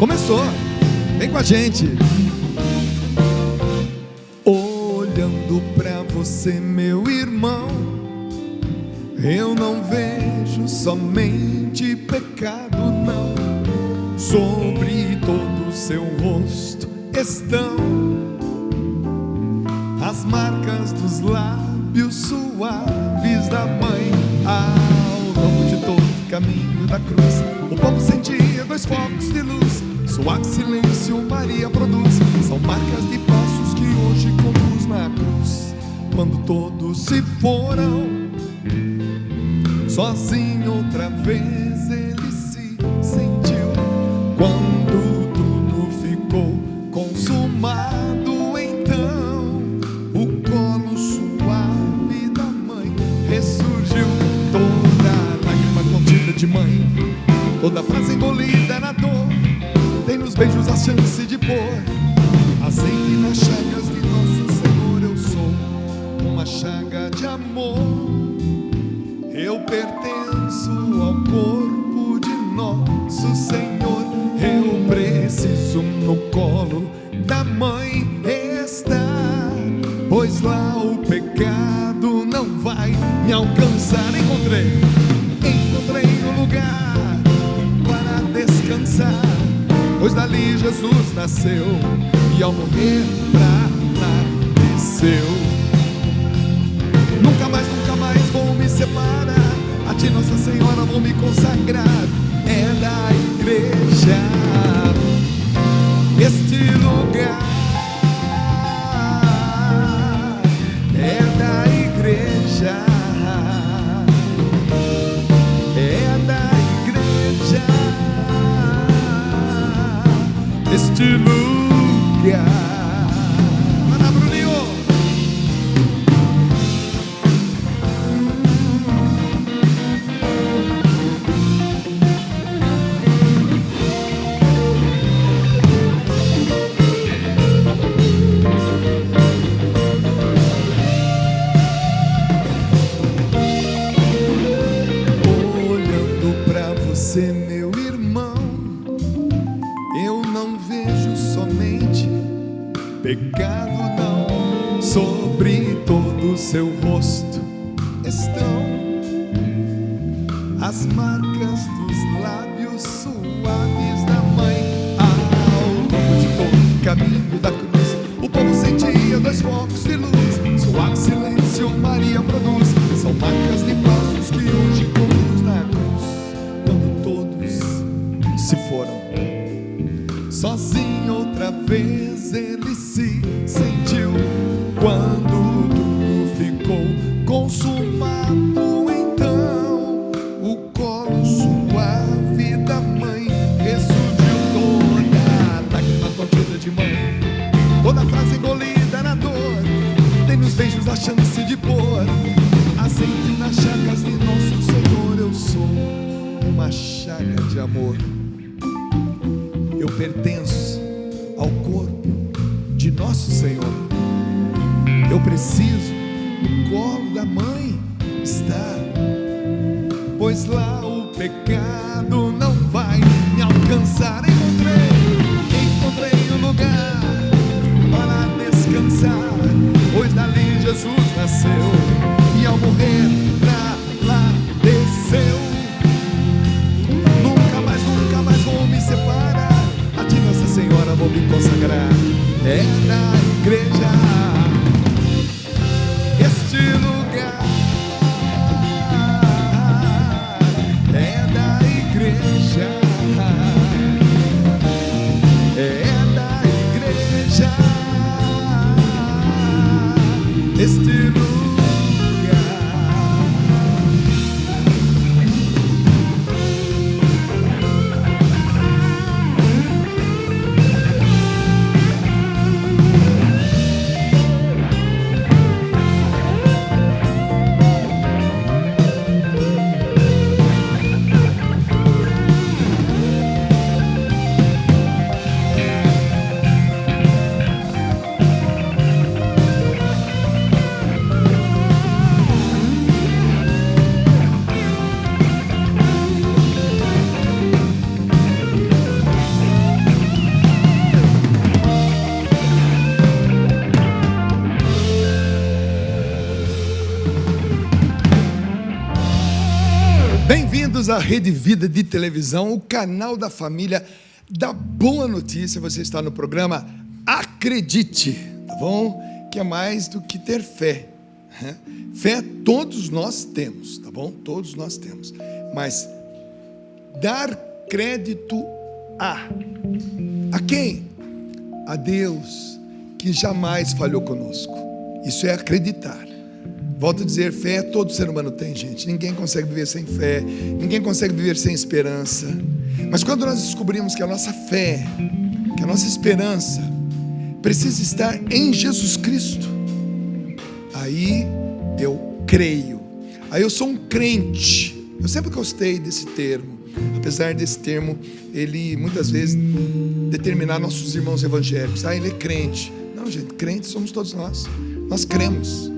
Começou, vem com a gente. Olhando pra você, meu irmão, eu não vejo somente pecado, não. Sobre todo o seu rosto estão as marcas dos lábios suaves da mãe. Ao longo de todo o caminho da cruz, o povo sentia dois focos de luz. Suave silêncio Maria produz. São marcas de passos que hoje conduz na cruz. Quando todos se foram, sozinho outra vez ele se sentiu. Quando tudo ficou consumado, então o colo suave da mãe ressurgiu. Toda lágrima contida de mãe, toda frase engolida na dor, tem nos beijos a chance de pôr azeite nas chagas de nosso Senhor. Eu sou uma chaga de amor, eu pertenço ao corpo de nosso Senhor. Eu preciso no colo da mãe estar, pois lá o pecado não vai me alcançar. Encontrei um lugar para descansar, pois dali Jesus nasceu e ao morrer pra lá desceu. Nunca mais vou me separar, a ti Nossa Senhora vou me consagrar. É da igreja este lugar, é da igreja, é da igreja este lugar. Ana Bruninho. Olhando pra você, meu irmão, eu não vejo somente pecado, não. Sobre todo o seu rosto estão as marcas dos lábios suaves da mãe. Ao longo de todo o caminho da cruz, o povo sentia dois focos de luz. Suave silêncio Maria produz. São marcas de passos que hoje conduz na cruz. Quando todos se foram, sozinho outra vez ele se sentiu. Quando tudo ficou consumado, então o colo suave da mãe ressurgiu. Toda lágrima contida de mãe, toda frase engolida na dor, tem nos beijos a chance de pôr azeite nas chagas de nosso Senhor. Eu sou uma chaga de amor, eu pertenço ao corpo de nosso Senhor. Eu preciso no colo da mãe estar, pois lá o pecado não vai me alcançar. Encontrei um lugar para descansar, pois dali Jesus nasceu e ao morrer pra lá desceu. Nunca mais vou me separar, a ti Nossa Senhora vou me consagrar. É da igreja este lugar, é da igreja, é da igreja este lugar. bem-vindos à Rede Vida de Televisão, o canal da família da boa notícia. Você está no programa Acredite, tá bom? Que é mais do que ter fé. Fé todos nós temos, tá bom? Todos nós temos. Mas dar crédito a quem? A Deus, que jamais falhou conosco. Isso é acreditar. Volto a dizer, fé todo ser humano tem, gente. Ninguém consegue viver sem fé, ninguém consegue viver sem esperança. Mas quando nós descobrimos que a nossa fé, que a nossa esperança precisa estar em Jesus Cristo, aí eu creio, aí eu sou um crente. Eu sempre gostei desse termo, apesar desse termo ele muitas vezes determinar nossos irmãos evangélicos. Ele é crente. Não, gente, crentes somos todos nós. Nós cremos,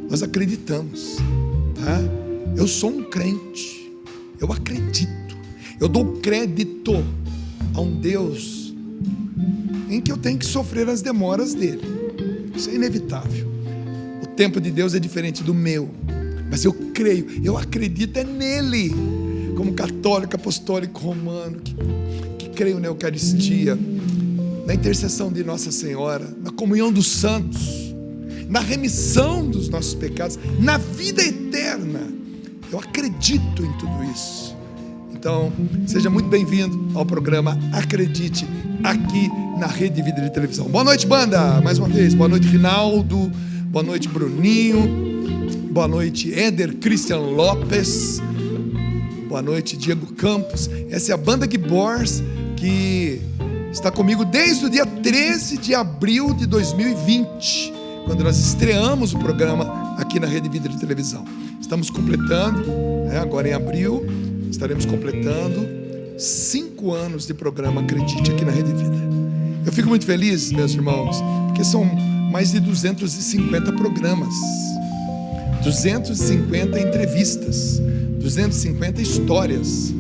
nós acreditamos, tá? Eu sou um crente, eu acredito, eu dou crédito a um Deus em que eu tenho que sofrer as demoras dele. Isso é inevitável. O tempo de Deus é diferente do meu, mas eu creio, eu acredito nele, como católico, apostólico, romano, que creio na Eucaristia, na intercessão de Nossa Senhora, na comunhão dos santos, na remissão dos nossos pecados, na vida eterna. Eu acredito em tudo isso. Então, seja muito bem-vindo ao programa Acredite, aqui na Rede Vida de Televisão. Boa noite, banda, mais uma vez. Boa noite, Rinaldo. Boa noite, Bruninho. Boa noite, Éder Christian Lopes. Boa noite, Diego Campos. Essa é a banda Gibbors, que está comigo desde o dia 13 de abril de 2020, quando nós estreamos o programa aqui na Rede Vida de Televisão. Estamos completando, agora em abril, estaremos completando 5 anos de programa Acredite aqui na Rede Vida. Eu fico muito feliz, meus irmãos, porque são mais de 250 programas, 250 entrevistas, 250 histórias.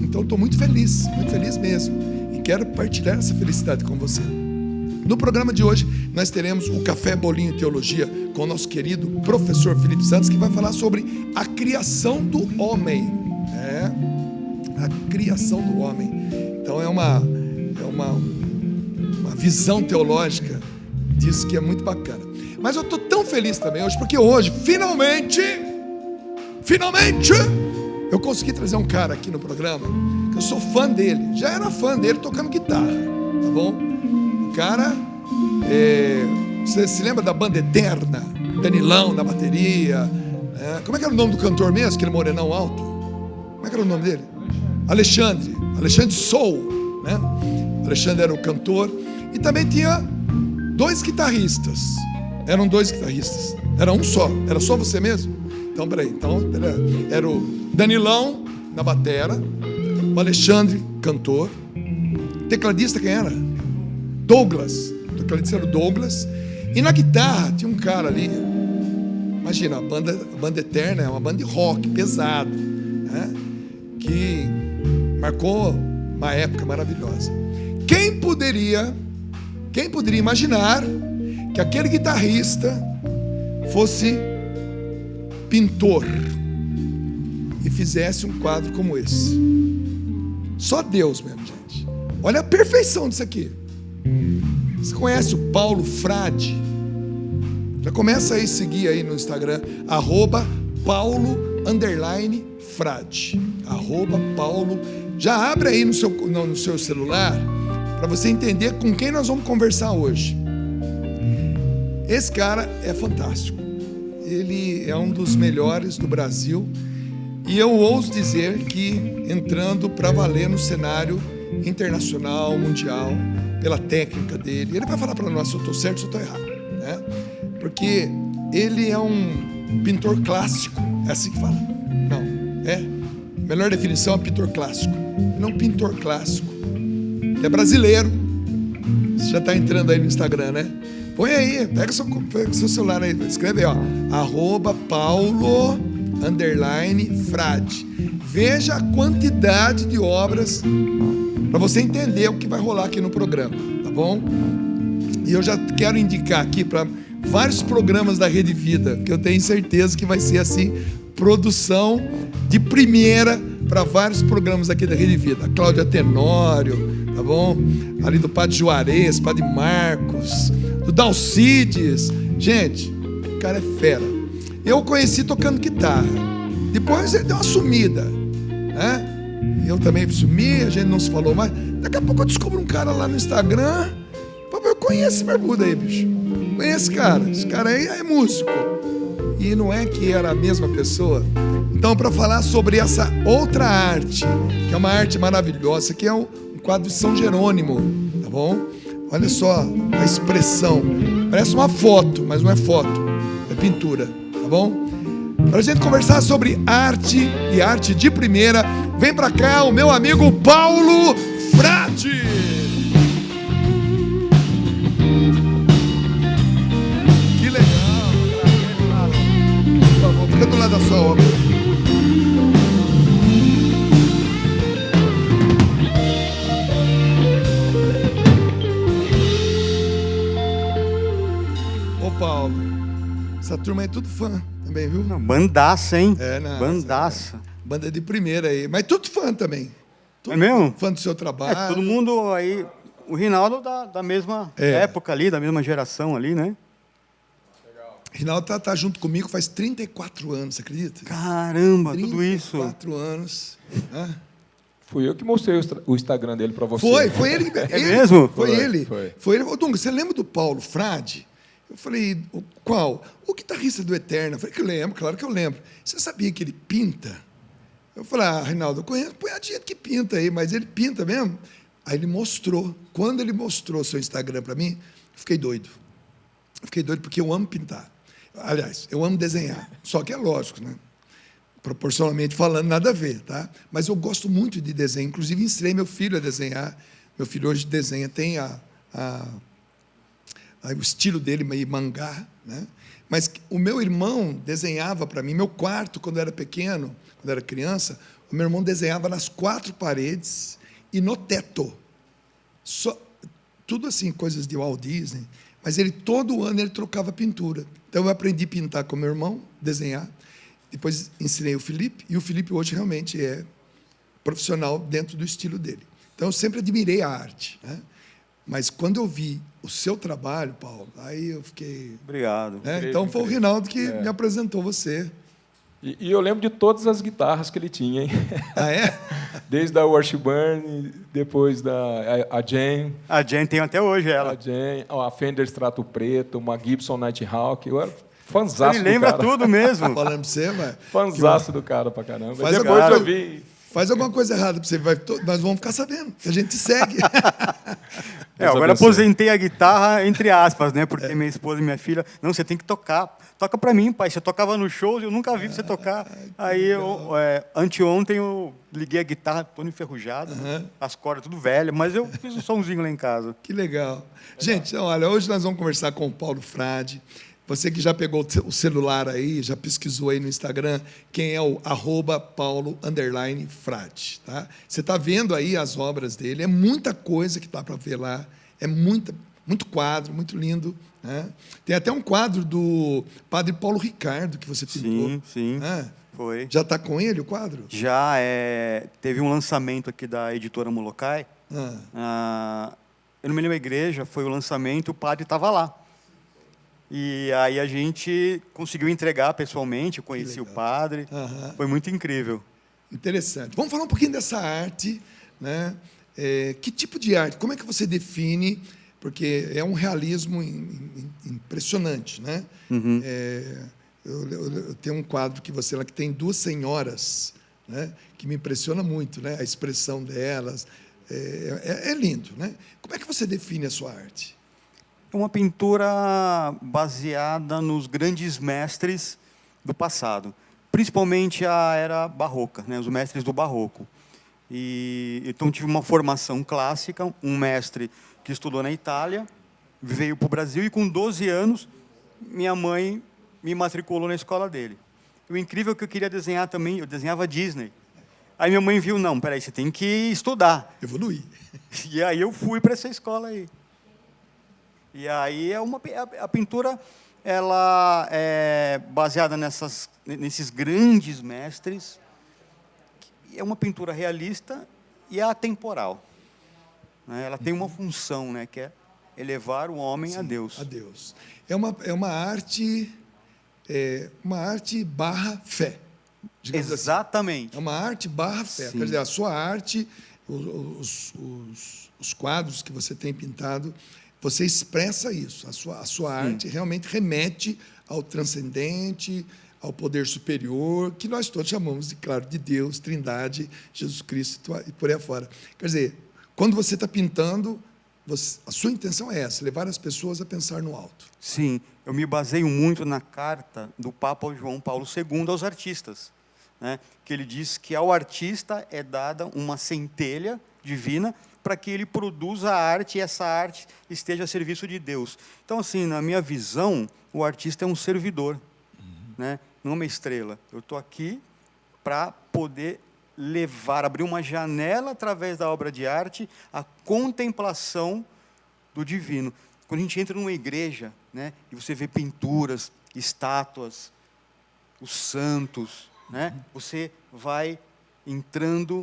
Então estou muito feliz mesmo, e quero partilhar essa felicidade com você. No programa de hoje, nós teremos o Café Bolinho Teologia com o nosso querido professor Felipe Santos, que vai falar sobre a criação do homem. A criação do homem. Então é uma visão teológica disso que é muito bacana. Mas eu estou tão feliz também hoje, porque hoje, finalmente, eu consegui trazer um cara aqui no programa, que eu sou fã dele, já era fã dele tocando guitarra, tá bom? O cara, você se lembra da Banda Eterna? Danilão na bateria, como é que era o nome do cantor mesmo, aquele morenão alto? Como é que era o nome dele? Alexandre Soul, né? Alexandre era o cantor, e também tinha 2 guitarristas. Eram 2 guitarristas, era um só, era só você mesmo? Então, peraí, era o Danilão na batera, o Alexandre, cantor, tecladista quem era? Douglas, o tecladista era o Douglas, e na guitarra tinha um cara ali, imagina, a banda Eterna é uma banda de rock pesado, né? Que marcou uma época maravilhosa. Quem poderia imaginar que aquele guitarrista fosse pintor e fizesse um quadro como esse? Só Deus mesmo, gente. Olha a perfeição disso aqui. Você conhece o Paulo Frade? Já começa aí a seguir aí no Instagram, @Paulo_Frade, @Paulo. Já abre aí no seu celular para você entender com quem nós vamos conversar hoje. Esse cara é fantástico. Ele é um dos melhores do Brasil, e eu ouso dizer que entrando para valer no cenário internacional, mundial, pela técnica dele. Ele vai falar para nós se eu estou certo ou se eu estou errado, né? Porque ele é um pintor clássico. É assim que fala? Não, melhor definição é pintor clássico. Ele é um pintor clássico. Ele é brasileiro. Você já está entrando aí no Instagram, né? Põe aí, pega seu celular aí, escreve aí, @Paulo_Frade. Veja a quantidade de obras para você entender o que vai rolar aqui no programa, tá bom? E eu já quero indicar aqui para vários programas da Rede Vida, que eu tenho certeza que vai ser assim, produção de primeira, para vários programas aqui da Rede Vida. A Cláudia Tenório, tá bom? Ali do Padre Juarez, Padre Marcos, do Dalcides. Gente, o cara é fera. Eu o conheci tocando guitarra. Depois ele deu uma sumida, né? Eu também sumi, a gente não se falou mais. Daqui a pouco eu descubro um cara lá no Instagram. Eu conheço esse barbudo aí, bicho. Conheço esse cara. Esse cara aí é músico. E não é que era a mesma pessoa. Então, para falar sobre essa outra arte, que é uma arte maravilhosa, que é um quadro de São Jerônimo, tá bom? Olha só a expressão. Parece uma foto, mas não é foto. É pintura, tá bom? Para a gente conversar sobre arte e arte de primeira, vem para cá o meu amigo Paulo Frade. Que legal. Por favor, fica do lado da sua obra. Ô Paulo, essa turma é tudo fã também, viu? Não, bandaça, hein? Não, bandaça. Banda de primeira aí, mas tudo fã também. Tudo é mesmo? Fã do seu trabalho. Todo mundo aí. O Rinaldo da mesma época ali, da mesma geração ali, né? Rinaldo tá junto comigo faz 34 anos, você acredita? Caramba, tudo isso. 34 anos. Fui eu que mostrei o Instagram dele para você. Foi ele. É mesmo? Foi ele. Foi ele. Ô, Dunga, você lembra do Paulo Frade? Eu falei, qual? O guitarrista do Eterno. Eu falei que eu lembro, claro que eu lembro. Você sabia que ele pinta? Eu falei, Rinaldo, eu conheço punhadinha que pinta aí, mas ele pinta mesmo? Aí ele mostrou. Quando ele mostrou seu Instagram para mim, eu fiquei doido. Eu fiquei doido porque eu amo pintar. Aliás, eu amo desenhar. Só que é lógico, né? Proporcionalmente falando, nada a ver, tá? Mas eu gosto muito de desenho. Inclusive, ensinei meu filho a desenhar. Meu filho hoje desenha, tem o estilo dele, meio mangá, né? Mas o meu irmão desenhava para mim. Meu quarto, quando eu era pequeno, quando eu era criança, o meu irmão desenhava nas 4 paredes e no teto. Tudo assim, coisas de Walt Disney. Mas todo ano ele trocava pintura. Então eu aprendi a pintar com meu irmão, desenhar. Depois ensinei o Felipe, e o Felipe hoje realmente é profissional dentro do estilo dele. Então eu sempre admirei a arte, né? Mas quando eu vi o seu trabalho, Paulo, aí eu fiquei... Obrigado. Né? Então foi o Rinaldo que me apresentou você. E eu lembro de todas as guitarras que ele tinha, hein? Ah, é? Desde a Washburn, depois a Jane. A Jane tem até hoje ela. A Jane, a Fender Strato Preto, uma Gibson Nighthawk. Eu era fanzaço Ele lembra do cara. tudo mesmo. Falando para você, mas... Fanzaço do cara pra caramba. Faz Depois agora, eu vi... Faz alguma coisa errada para você, nós vamos ficar sabendo. A gente segue. Agora aposentei a guitarra, entre aspas, né? Porque minha esposa e minha filha... Não, você tem que tocar. Toca para mim, pai. Você tocava no show, eu nunca vi você tocar. Aí, anteontem, eu liguei a guitarra toda enferrujada, as cordas tudo velhas, mas eu fiz um somzinho lá em casa. Que legal. Gente, olha, hoje nós vamos conversar com o Paulo Frade. Você que já pegou o celular aí, já pesquisou aí no Instagram, quem é o @Paulo_Frade, tá? Você está vendo aí as obras dele, é muita coisa que dá para ver lá, é muito quadro, muito lindo, né? Tem até um quadro do Padre Paulo Ricardo que você pintou. Sim, foi. Já está com ele o quadro? Já, teve um lançamento aqui da editora Molokai, eu não me lembro a igreja, foi o lançamento, o padre estava lá. E aí a gente conseguiu entregar pessoalmente, eu conheci o padre, foi muito incrível. Interessante. Vamos falar um pouquinho dessa arte, né? Que tipo de arte? Como é que você define? Porque é um realismo impressionante, né? Eu tenho um quadro que você lá que tem 2 senhoras, né? Que me impressiona muito, né? A expressão delas é lindo, né? Como é que você define a sua arte? É uma pintura baseada nos grandes mestres do passado, principalmente a era barroca, né, os mestres do barroco. Então, tive uma formação clássica, um mestre que estudou na Itália, veio para o Brasil e, com 12 anos, minha mãe me matriculou na escola dele. E o incrível é que eu queria desenhar também, eu desenhava Disney. Aí minha mãe viu, não, peraí, você tem que estudar. Evoluir. E aí eu fui para essa escola aí. E aí a pintura ela é baseada nesses grandes mestres é uma pintura realista e é atemporal. Né? Ela tem uma função, né, que é elevar o homem a Deus. A Deus. É uma arte barra fé. Digamos Exatamente. assim. É uma arte barra fé. Sim. Quer dizer, a sua arte, os quadros que você tem pintado, você expressa isso. A sua arte realmente remete ao transcendente, ao poder superior, que nós todos chamamos, de, claro, de Deus, Trindade, Jesus Cristo e por aí afora. Quer dizer, quando você está pintando, a sua intenção é essa, levar as pessoas a pensar no alto. Sim, eu me baseio muito na carta do Papa João Paulo II aos artistas, né? Que ele diz que ao artista é dada uma centelha divina para que ele produza a arte e essa arte esteja a serviço de Deus. Então, assim, na minha visão, o artista é um servidor, né? Não uma estrela. Eu estou aqui para poder abrir uma janela através da obra de arte, a contemplação do divino. Quando a gente entra numa igreja, né, e você vê pinturas, estátuas, os santos, né, você vai entrando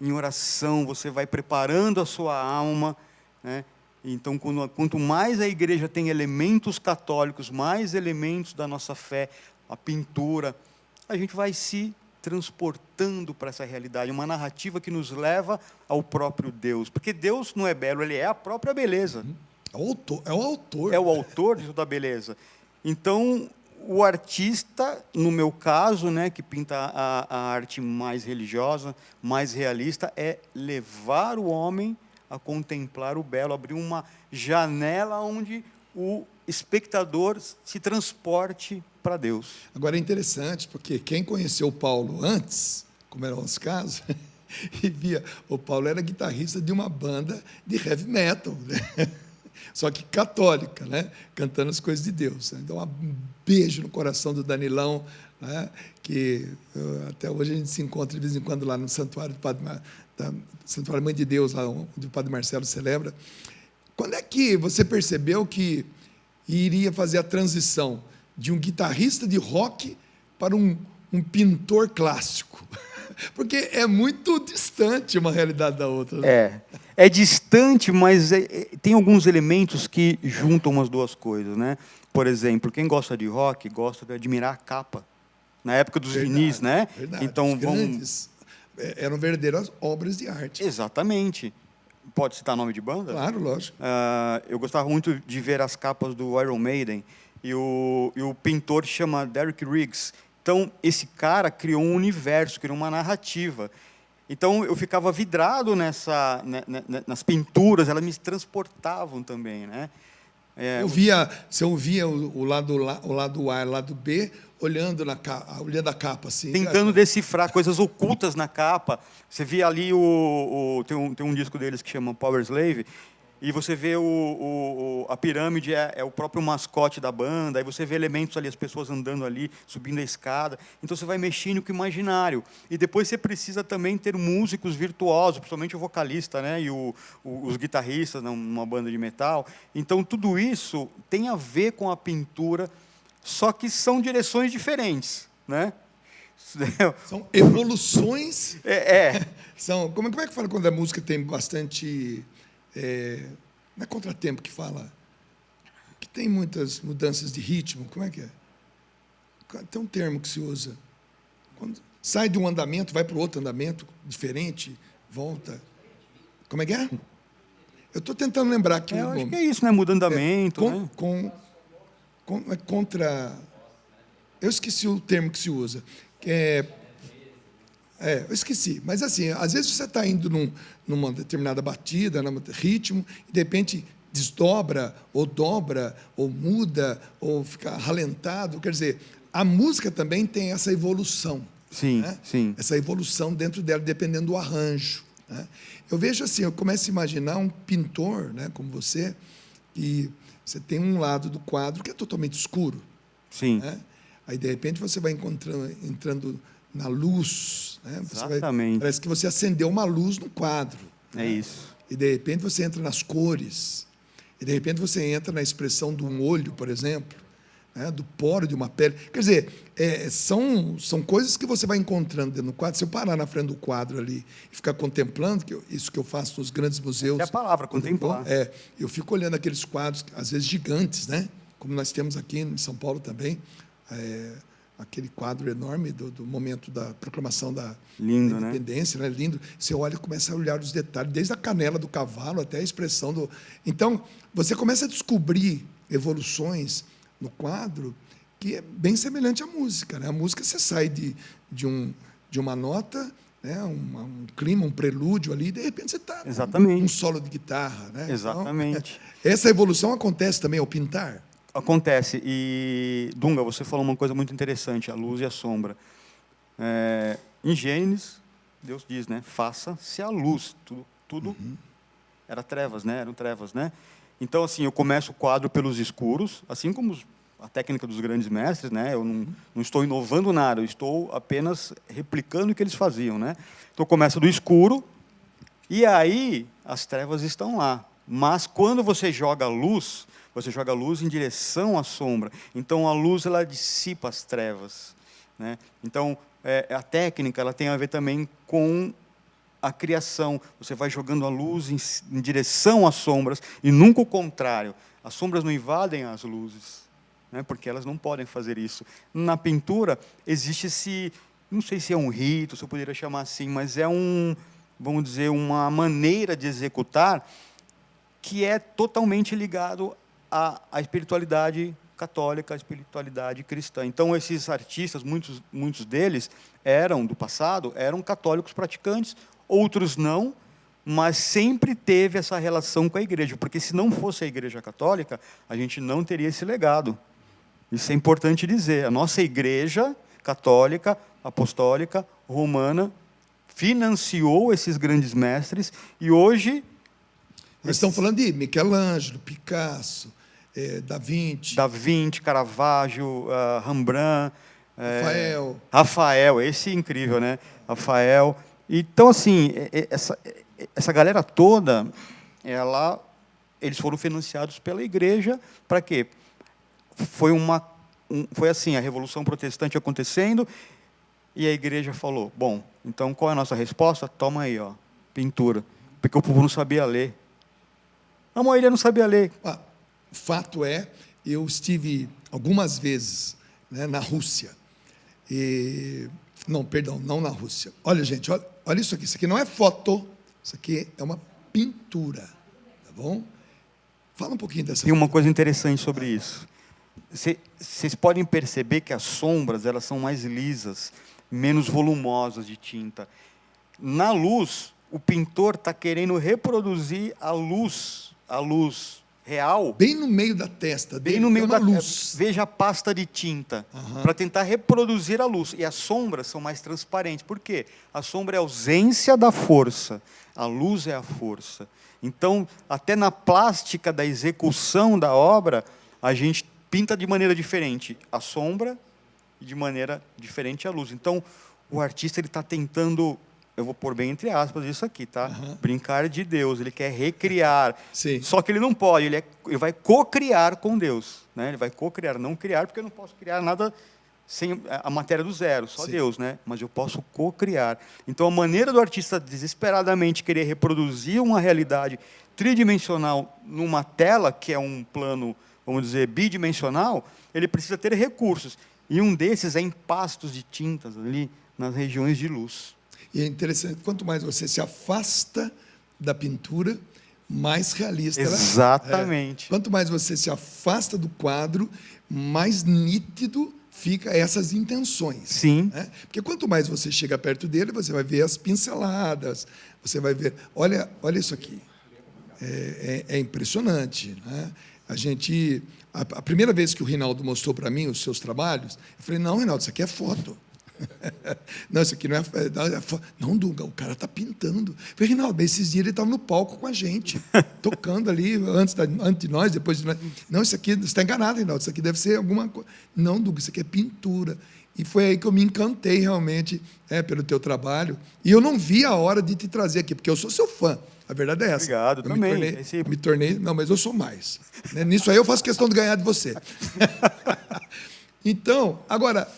em oração, você vai preparando a sua alma, né? Então, quanto mais a igreja tem elementos católicos, mais elementos da nossa fé, a pintura, a gente vai se transportando para essa realidade, uma narrativa que nos leva ao próprio Deus. Porque Deus não é belo, Ele é a própria beleza. É o autor. É o autor de toda a beleza. Então, o artista, no meu caso, né, que pinta a arte mais religiosa, mais realista, é levar o homem a contemplar o belo, abrir uma janela onde o espectador se transporte para Deus. Agora é interessante, porque quem conheceu o Paulo antes, como era o nosso caso, e via, o Paulo era guitarrista de uma banda de heavy metal, né? Só que católica, né? Cantando as coisas de Deus. Então, um beijo no coração do Danilão, né? Que até hoje a gente se encontra de vez em quando lá no Santuário Santuário Mãe de Deus, lá onde o Padre Marcelo celebra. Quando é que você percebeu que iria fazer a transição de um guitarrista de rock para um pintor clássico? Porque é muito distante uma realidade da outra. Né? É distante, mas tem alguns elementos que juntam as duas coisas, né? Por exemplo, quem gosta de rock gosta de admirar a capa. Na época dos vinis, né? Verdade. Então, os grandes eram verdadeiras obras de arte. Exatamente. Pode citar nome de banda? Claro, lógico. Eu gostava muito de ver as capas do Iron Maiden, e o pintor chama Derek Riggs. Então, esse cara criou um universo, criou uma narrativa. Então, eu ficava vidrado nas pinturas, elas me transportavam também, né? Você ouvia o lado A e o lado B, olhando a capa, assim. Tentando decifrar coisas ocultas na capa. Você via ali, tem um disco deles que chama Power Slave, e você vê a pirâmide, é o próprio mascote da banda, aí você vê elementos ali, as pessoas andando ali, subindo a escada. Então, você vai mexendo com o imaginário. E depois você precisa também ter músicos virtuosos, principalmente o vocalista, né, e os guitarristas numa banda de metal. Então, tudo isso tem a ver com a pintura, só que são direções diferentes, né? São evoluções. São, como é que fala quando a música tem bastante... não é contratempo que fala, que tem muitas mudanças de ritmo, como é que é? Tem um termo que se usa. Quando sai de um andamento, vai para o outro andamento, diferente, volta. Como é que é? Eu estou tentando lembrar aqui o nome. Acho que é isso, né? Muda andamento. Contra... Eu esqueci o termo que se usa. Eu esqueci. Mas, assim, às vezes você está indo numa determinada batida, num ritmo, e, de repente, desdobra, ou dobra, ou muda, ou fica ralentado. Quer dizer, a música também tem essa evolução. Sim, né? sim. Essa evolução dentro dela, dependendo do arranjo. Né? Eu vejo assim, eu começo a imaginar um pintor, né, como você, e você tem um lado do quadro que é totalmente escuro. Sim. Né? Aí, de repente, você vai entrando na luz. Né? Exatamente. Parece que você acendeu uma luz no quadro. É isso. E, de repente, você entra nas cores. E, de repente, você entra na expressão de um olho, por exemplo. né, do poro de uma pele. Quer dizer, são coisas que você vai encontrando dentro do quadro. Se eu parar na frente do quadro ali e ficar contemplando, isso que eu faço nos grandes museus... É a palavra, contemplar. Eu fico olhando aqueles quadros, às vezes gigantes, né? Como nós temos aqui em São Paulo também, aquele quadro enorme do momento da proclamação da independência, né? Lindo. Você olha e começa a olhar os detalhes, desde a canela do cavalo até a expressão do... Então, você começa a descobrir evoluções no quadro que é bem semelhante à música, né? A música, você sai de uma nota, né? Um clima, um prelúdio ali, e de repente você está um solo de guitarra, né? Exatamente. Então, essa evolução acontece também ao pintar? Acontece. E, Dunga, você falou uma coisa muito interessante, a luz e a sombra. Em Gênesis, Deus diz, né? Faça-se a luz. Tudo era trevas, né? Eram trevas, né? Então, assim, eu começo o quadro pelos escuros, assim como a técnica dos grandes mestres, né? Eu não estou inovando nada, eu estou apenas replicando o que eles faziam, né? Então, começa do escuro, e aí as trevas estão lá. Mas, quando você joga a luz em direção à sombra. Então, a luz ela dissipa as trevas, né? Então, a técnica ela tem a ver também com a criação. Você vai jogando a luz em direção às sombras, e nunca o contrário. As sombras não invadem as luzes, né? Porque elas não podem fazer isso. Na pintura, existe esse... Não sei se é um rito, se eu poderia chamar assim, mas vamos dizer, uma maneira de executar que é totalmente ligado à espiritualidade católica, à espiritualidade cristã. Então, esses artistas, muitos deles do passado, eram católicos praticantes, outros não, mas sempre teve essa relação com a igreja, porque se não fosse a igreja católica, a gente não teria esse legado. Isso é importante dizer. A nossa igreja católica, apostólica, romana, financiou esses grandes mestres, e hoje... Nós estamos falando de Michelangelo, Picasso, Da Vinci, Caravaggio, Rembrandt, Rafael, esse é incrível, né? Rafael. Então, assim, essa galera toda, eles foram financiados pela igreja. Para quê? Foi assim, a Revolução Protestante acontecendo, e a igreja falou, bom, então qual é a nossa resposta? Toma aí, ó, pintura. Porque o povo não sabia ler. A maioria não sabia ler. O fato eu estive algumas vezes, né, na Rússia. Não na Rússia. Olha, gente, olha isso aqui. Isso aqui não é foto, isso aqui é uma pintura. Tá bom? Fala um pouquinho dessa. Tem uma coisa interessante sobre isso. Vocês podem perceber que as sombras elas são mais lisas, menos volumosas de tinta. Na luz, o pintor está querendo reproduzir a luz real. Bem no meio da testa dele, bem no meio da luz. Veja a pasta de tinta, para tentar reproduzir a luz. E as sombras são mais transparentes. Por quê? A sombra é a ausência da força, a luz é a força. Então, até na plástica da execução da obra, a gente pinta de maneira diferente a sombra e de maneira diferente a luz. Então, o artista está tentando... Eu vou pôr bem entre aspas isso aqui, tá? Brincar de Deus, ele quer recriar. Sim. Só que ele não pode, ele vai co-criar com Deus, né? Ele vai co-criar, não criar, porque eu não posso criar nada sem a matéria do zero, só Sim. Deus, né? Mas eu posso co-criar. Então, a maneira do artista desesperadamente querer reproduzir uma realidade tridimensional numa tela, que é um plano, vamos dizer, bidimensional, ele precisa ter recursos. E um desses é em pastos de tintas ali nas regiões de luz. E é interessante, quanto mais você se afasta da pintura, mais realista ela é. Exatamente. Quanto mais você se afasta do quadro, mais nítido fica essas intenções. Sim. Né? Porque quanto mais você chega perto dele, você vai ver as pinceladas, você vai ver... Olha isso aqui. É impressionante. Né? A primeira vez que o Rinaldo mostrou para mim os seus trabalhos, eu falei, não, Rinaldo, isso aqui é foto. Não, isso aqui não é foto. Não, Dunga, o cara está pintando. Eu falei, Rinaldo, esses dias ele estava no palco com a gente, tocando ali, antes de nós, depois de nós. Não, isso aqui, você está enganado, Rinaldo, isso aqui deve ser alguma coisa. Não, Dunga, isso aqui é pintura. E foi aí que eu me encantei realmente pelo teu trabalho. E eu não vi a hora de te trazer aqui, porque eu sou seu fã. A verdade é essa. Obrigado, eu também. Me tornei... Não, mas eu sou mais. Nisso aí eu faço questão de ganhar de você. Então, agora,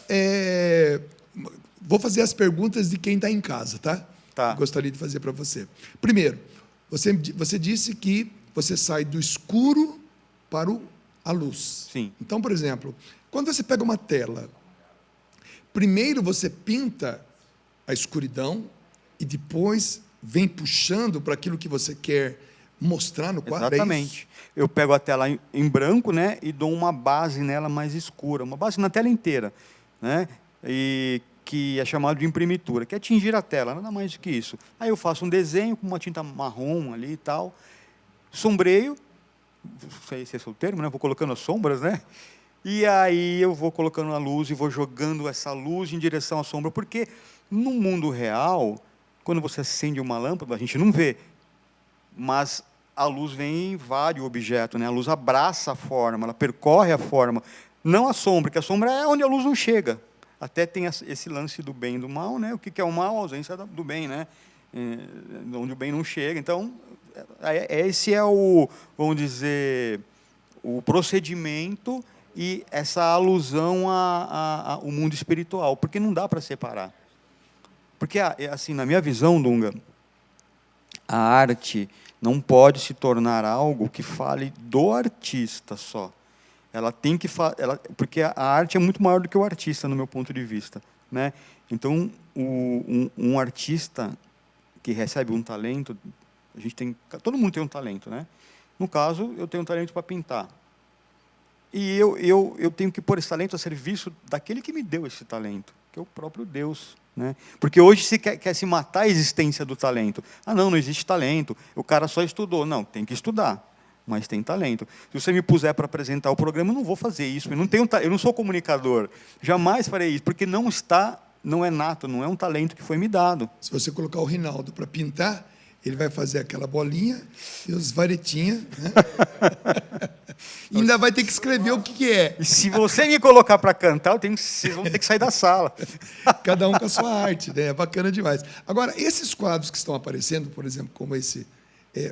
vou fazer as perguntas de quem está em casa, tá? Tá. Gostaria de fazer para você. Primeiro, você disse que você sai do escuro para a luz. Sim. Então, por exemplo, quando você pega uma tela, primeiro você pinta a escuridão e depois vem puxando para aquilo que você quer mostrar no quadro. Exatamente. Eu pego a tela em branco, né, e dou uma base nela mais escura, uma base na tela inteira, né, e que é chamado de imprimitura, que é tingir a tela, nada mais do que isso. Aí eu faço um desenho com uma tinta marrom ali e tal, sombreio, não sei se esse é o termo, né, vou colocando as sombras, né, e aí eu vou colocando a luz e vou jogando essa luz em direção à sombra, porque no mundo real, quando você acende uma lâmpada, a gente não vê, mas a luz vem e invade o objeto, né? A luz abraça a forma, ela percorre a forma, não a sombra, porque a sombra é onde a luz não chega. Até tem esse lance do bem e do mal, né? O que é o mal? A ausência do bem, né? Onde o bem não chega. Então, esse é o, vamos dizer, o procedimento e essa alusão ao mundo espiritual, porque não dá para separar. Porque, assim, na minha visão, Dunga, a arte não pode se tornar algo que fale do artista só. Ela tem que porque a arte é muito maior do que o artista, no meu ponto de vista, né? Então, um artista que recebe um talento, todo mundo tem um talento, né? No caso, eu tenho um talento para pintar. E eu tenho que pôr esse talento a serviço daquele que me deu esse talento, que é o próprio Deus, né? Porque hoje se quer se matar a existência do talento. Não existe talento, o cara só estudou. Não, tem que estudar, mas tem talento. Se você me puser para apresentar o programa, eu não vou fazer isso. Eu não sou comunicador, jamais farei isso, porque não é nato, não é um talento que foi me dado. Se você colocar o Rinaldo para pintar, ele vai fazer aquela bolinha e os varetinhas, né? E ainda vai ter que escrever o que é. E se você me colocar para cantar, vocês vão ter que sair da sala. Cada um com a sua arte, né? É bacana demais. Agora, esses quadros que estão aparecendo, por exemplo, como esse,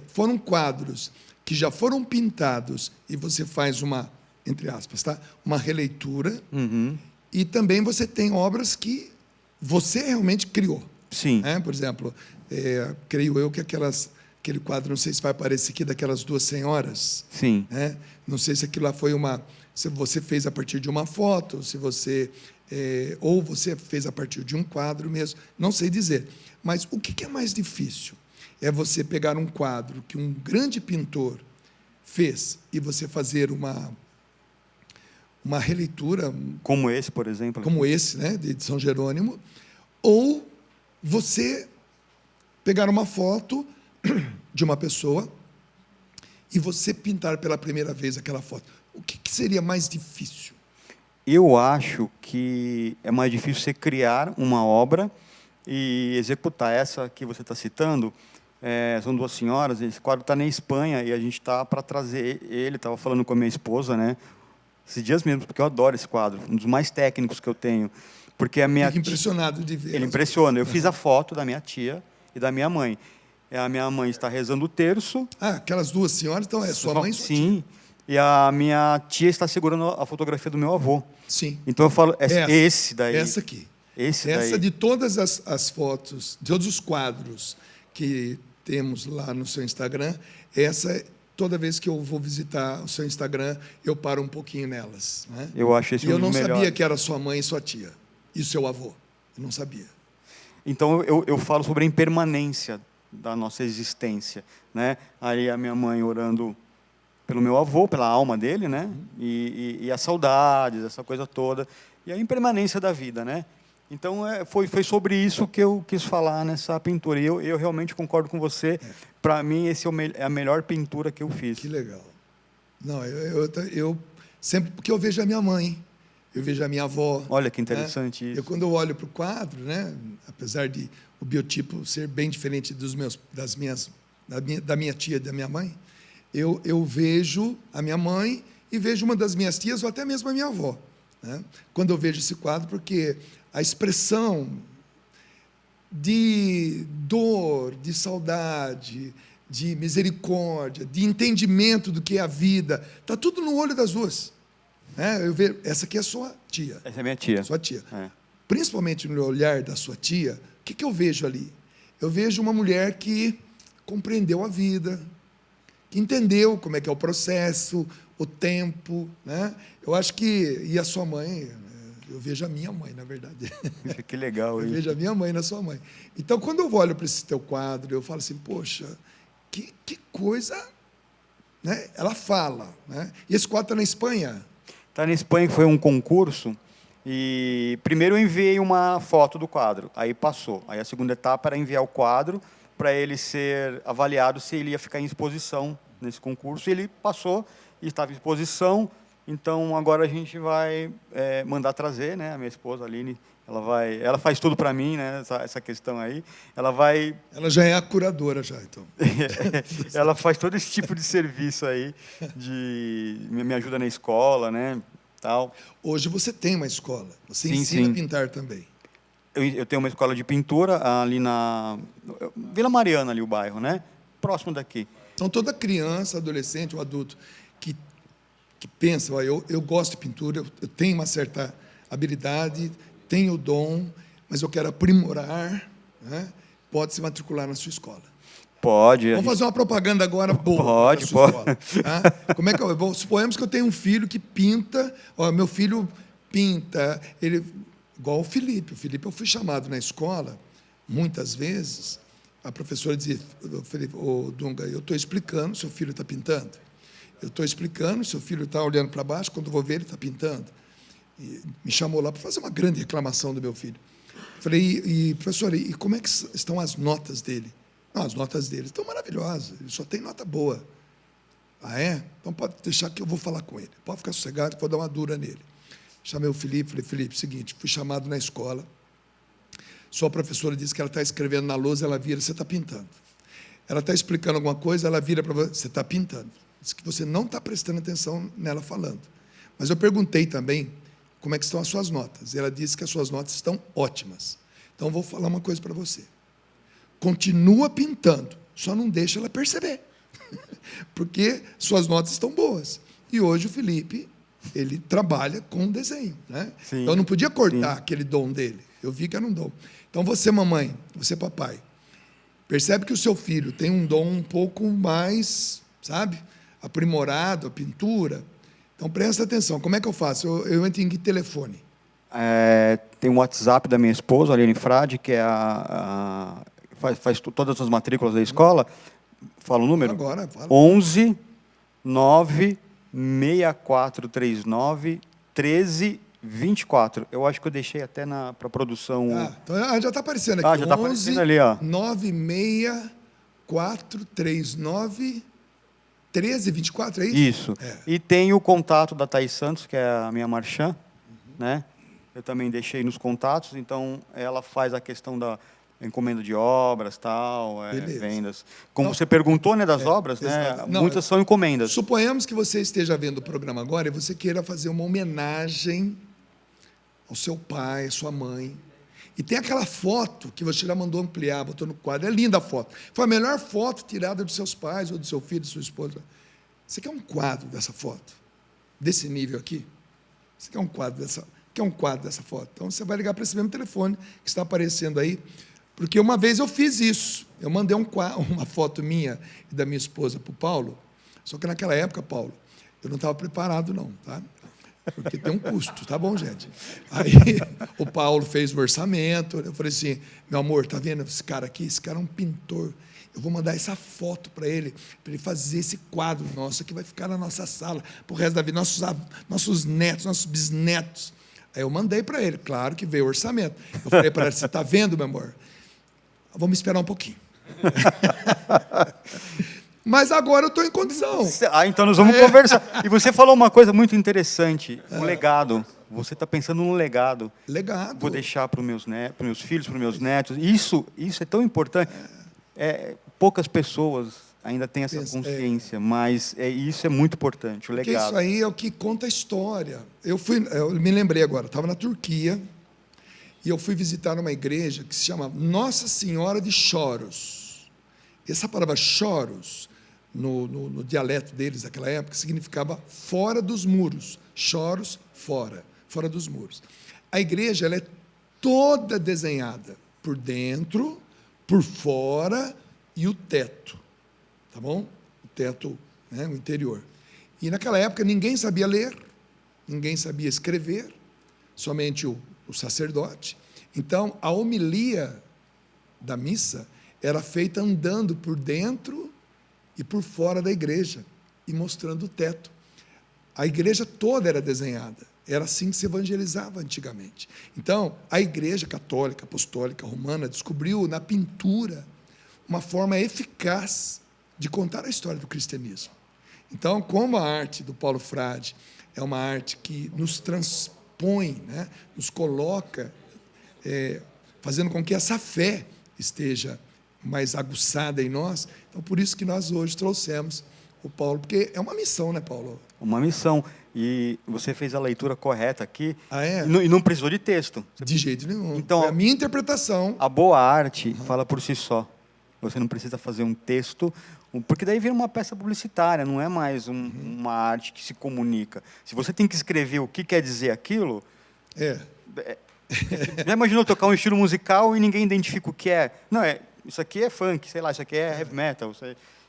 foram quadros que já foram pintados e você faz uma, entre aspas, tá? Uma releitura. Uhum. E também você tem obras que você realmente criou. Sim. Né? Por exemplo, creio eu que aquele quadro, não sei se vai aparecer aqui, daquelas duas senhoras. Sim. Né? Não sei se aquilo lá foi se você fez a partir de uma foto, se você ou você fez a partir de um quadro mesmo, não sei dizer. Mas o que é mais difícil? É você pegar um quadro que um grande pintor fez e você fazer uma releitura... Como esse, por exemplo. Como esse, né, de São Jerônimo, ou você pegar uma foto de uma pessoa e você pintar pela primeira vez aquela foto. O que seria mais difícil? Eu acho que é mais difícil você criar uma obra e executar. Essa que você está citando, são duas senhoras, esse quadro está na Espanha e a gente está para trazer ele, estava falando com a minha esposa, né, esses dias mesmo, porque eu adoro esse quadro, um dos mais técnicos que eu tenho. Porque a minha Fico impressionado de ver. Ele impressiona. Eu fiz a foto da minha tia e da minha mãe. A minha mãe está rezando o terço. Aquelas duas senhoras, então é sua mãe e sua tia. Sim. E a minha tia está segurando a fotografia do meu avô. Sim. Então eu falo, esse daí. Essa aqui. Essa daí. De todas as fotos, de todos os quadros que temos lá no seu Instagram, toda vez que eu vou visitar o seu Instagram, eu paro um pouquinho nelas. Né? Eu acho esse um dos melhores. Eu não sabia que era sua mãe e sua tia. E o seu avô. Eu não sabia. Então, eu falo sobre a impermanência da nossa existência, né? Aí a minha mãe orando pelo meu avô, pela alma dele, né? E as saudades, essa coisa toda. E a impermanência da vida, né? Então, foi sobre isso que eu quis falar nessa pintura. E eu realmente concordo com você. Para mim, esse é a melhor pintura que eu fiz. Que legal. Não, eu sempre... Porque eu vejo a minha mãe, eu vejo a minha avó. Olha que interessante, né? Isso. Quando eu olho para o quadro, né, apesar de o biotipo ser bem diferente da minha tia e da minha mãe, eu vejo a minha mãe e vejo uma das minhas tias ou até mesmo a minha avó. Né? Quando eu vejo esse quadro, porque a expressão de dor, de saudade, de misericórdia, de entendimento do que é a vida, está tudo no olho das duas. né? Eu vejo, essa aqui é a sua tia. Essa é minha tia. Sua tia. É. Principalmente no olhar da sua tia, o que eu vejo ali? Eu vejo uma mulher que compreendeu a vida, que entendeu como é que é o processo, o tempo, né? Eu acho que... E a sua mãe... Eu vejo a minha mãe, na verdade. Que legal Eu isso. vejo a minha mãe na sua mãe. Então, quando eu olho para esse teu quadro, eu falo assim, poxa, que coisa... Né? Ela fala. Né? E esse quadro está na Espanha? Está na Espanha, que foi um concurso, e primeiro eu enviei uma foto do quadro, aí passou. Aí a segunda etapa era enviar o quadro para ele ser avaliado se ele ia ficar em exposição nesse concurso, e ele passou e estava em exposição. Então, agora a gente vai mandar trazer, né, a minha esposa, a Aline, ela faz tudo para mim, né, essa questão aí. Ela já é a curadora, já, então. Ela faz todo esse tipo de serviço aí, me ajuda na escola, né, tal. Hoje você tem uma escola, você Sim, ensina sim. a pintar também. Eu tenho uma escola de pintura ali na Vila Mariana, ali o bairro, né, próximo daqui. Então, toda criança, adolescente ou adulto que pensa, eu gosto de pintura, eu tenho uma certa habilidade, tenho o dom, mas eu quero aprimorar, né? Pode se matricular na sua escola. Pode. Vamos fazer uma propaganda agora boa. Pode, da sua pode. Escola, tá? Como é que suponhamos que eu tenho um filho que pinta, meu filho pinta, ele igual o Felipe. O Felipe, eu fui chamado na escola, muitas vezes, a professora dizia, Felipe, Dunga, eu estou explicando, seu filho está pintando. Eu estou explicando, seu filho está olhando para baixo, quando eu vou ver, ele está pintando. E me chamou lá para fazer uma grande reclamação do meu filho. Falei, professor, e como é que estão as notas dele? Não, as notas dele estão maravilhosas, ele só tem nota boa. Ah, é? Então pode deixar que eu vou falar com ele. Pode ficar sossegado, que eu vou dar uma dura nele. Chamei o Felipe, falei, Felipe, seguinte, fui chamado na escola, sua professora disse que ela está escrevendo na lousa, ela vira, você está pintando. Ela está explicando alguma coisa, ela vira para você está pintando. Diz que você não está prestando atenção nela falando. Mas eu perguntei também como é que estão as suas notas. E ela disse que as suas notas estão ótimas. Então, eu vou falar uma coisa para você. Continua pintando, só não deixa ela perceber. Porque suas notas estão boas. E hoje o Felipe, ele trabalha com desenho. Né? Sim, então, eu não podia cortar sim. aquele dom dele. Eu vi que era um dom. Então, você, mamãe, você, papai, percebe que o seu filho tem um dom um pouco mais, sabe, aprimorado, a pintura. Então, presta atenção. Como é que eu faço? Eu entro em que telefone? Tem um WhatsApp da minha esposa, Aline Frade, que é faz todas as matrículas da escola. Fala o número? Agora, fala. 11 9 6439 13 24. Eu acho que eu deixei até para a produção. Então já está aparecendo aqui. Já está aparecendo ali, ó. 96439 1324, é isso? Isso. E tem o contato da Thaís Santos, que é a minha marchand, né? Eu também deixei nos contatos, então ela faz a questão da encomenda de obras, tal, vendas. Como você perguntou, né, das obras, né? Muitas são encomendas. Suponhamos que você esteja vendo o programa agora e você queira fazer uma homenagem ao seu pai, à sua mãe. E tem aquela foto que você já mandou ampliar, botou no quadro. É linda a foto. Foi a melhor foto tirada dos seus pais, ou do seu filho, da sua esposa. Você quer um quadro dessa foto? Desse nível aqui? Você quer um quadro dessa foto? Então, você vai ligar para esse mesmo telefone que está aparecendo aí. Porque uma vez eu fiz isso. Eu mandei uma foto minha e da minha esposa para o Paulo. Só que naquela época, Paulo, eu não estava preparado, não, tá? Porque tem um custo, tá bom, gente? Aí o Paulo fez o orçamento, eu falei assim, meu amor, tá vendo esse cara aqui? Esse cara é um pintor. Eu vou mandar essa foto para ele fazer esse quadro nosso que vai ficar na nossa sala para o resto da vida, nossos netos, nossos bisnetos. Aí eu mandei para ele, claro que veio o orçamento. Eu falei para ele, você está vendo, meu amor? Vamos esperar um pouquinho. Mas agora eu estou em condição. Então nós vamos conversar. E você falou uma coisa muito interessante, o legado. Você está pensando no legado. Legado. Vou deixar para os meus filhos, para os meus netos. Isso é tão importante. Poucas pessoas ainda têm essa consciência, mas isso é muito importante, o legado. Porque isso aí é o que conta a história. Eu me lembrei agora, estava na Turquia, e eu fui visitar uma igreja que se chama Nossa Senhora de Choros. Essa palavra choros, no dialeto deles daquela época, significava fora dos muros, choros fora dos muros. A igreja ela é toda desenhada por dentro, por fora e o teto, tá bom? O teto, né, o interior. E naquela época ninguém sabia ler, ninguém sabia escrever, somente o sacerdote. Então, a homilia da missa era feita andando por dentro e por fora da igreja e mostrando o teto. A igreja toda era desenhada. Era assim que se evangelizava antigamente. Então, a igreja católica, apostólica, romana, descobriu na pintura uma forma eficaz de contar a história do cristianismo. Então, como a arte do Paulo Frade é uma arte que nos transpõe, né, nos coloca, fazendo com que essa fé esteja mais aguçada em nós, então por isso que nós hoje trouxemos o Paulo, porque é uma missão, né, Paulo? Uma missão. E você fez a leitura correta aqui. Ah, é? E não precisou de texto. De jeito nenhum. Então, foi a minha interpretação. A boa arte fala por si só. Você não precisa fazer um texto, porque daí vira uma peça publicitária, não é mais uma arte que se comunica. Se você tem que escrever o que quer dizer aquilo... Já imaginou tocar um estilo musical e ninguém identifica o que é? Não, isso aqui é funk, sei lá, isso aqui é heavy metal.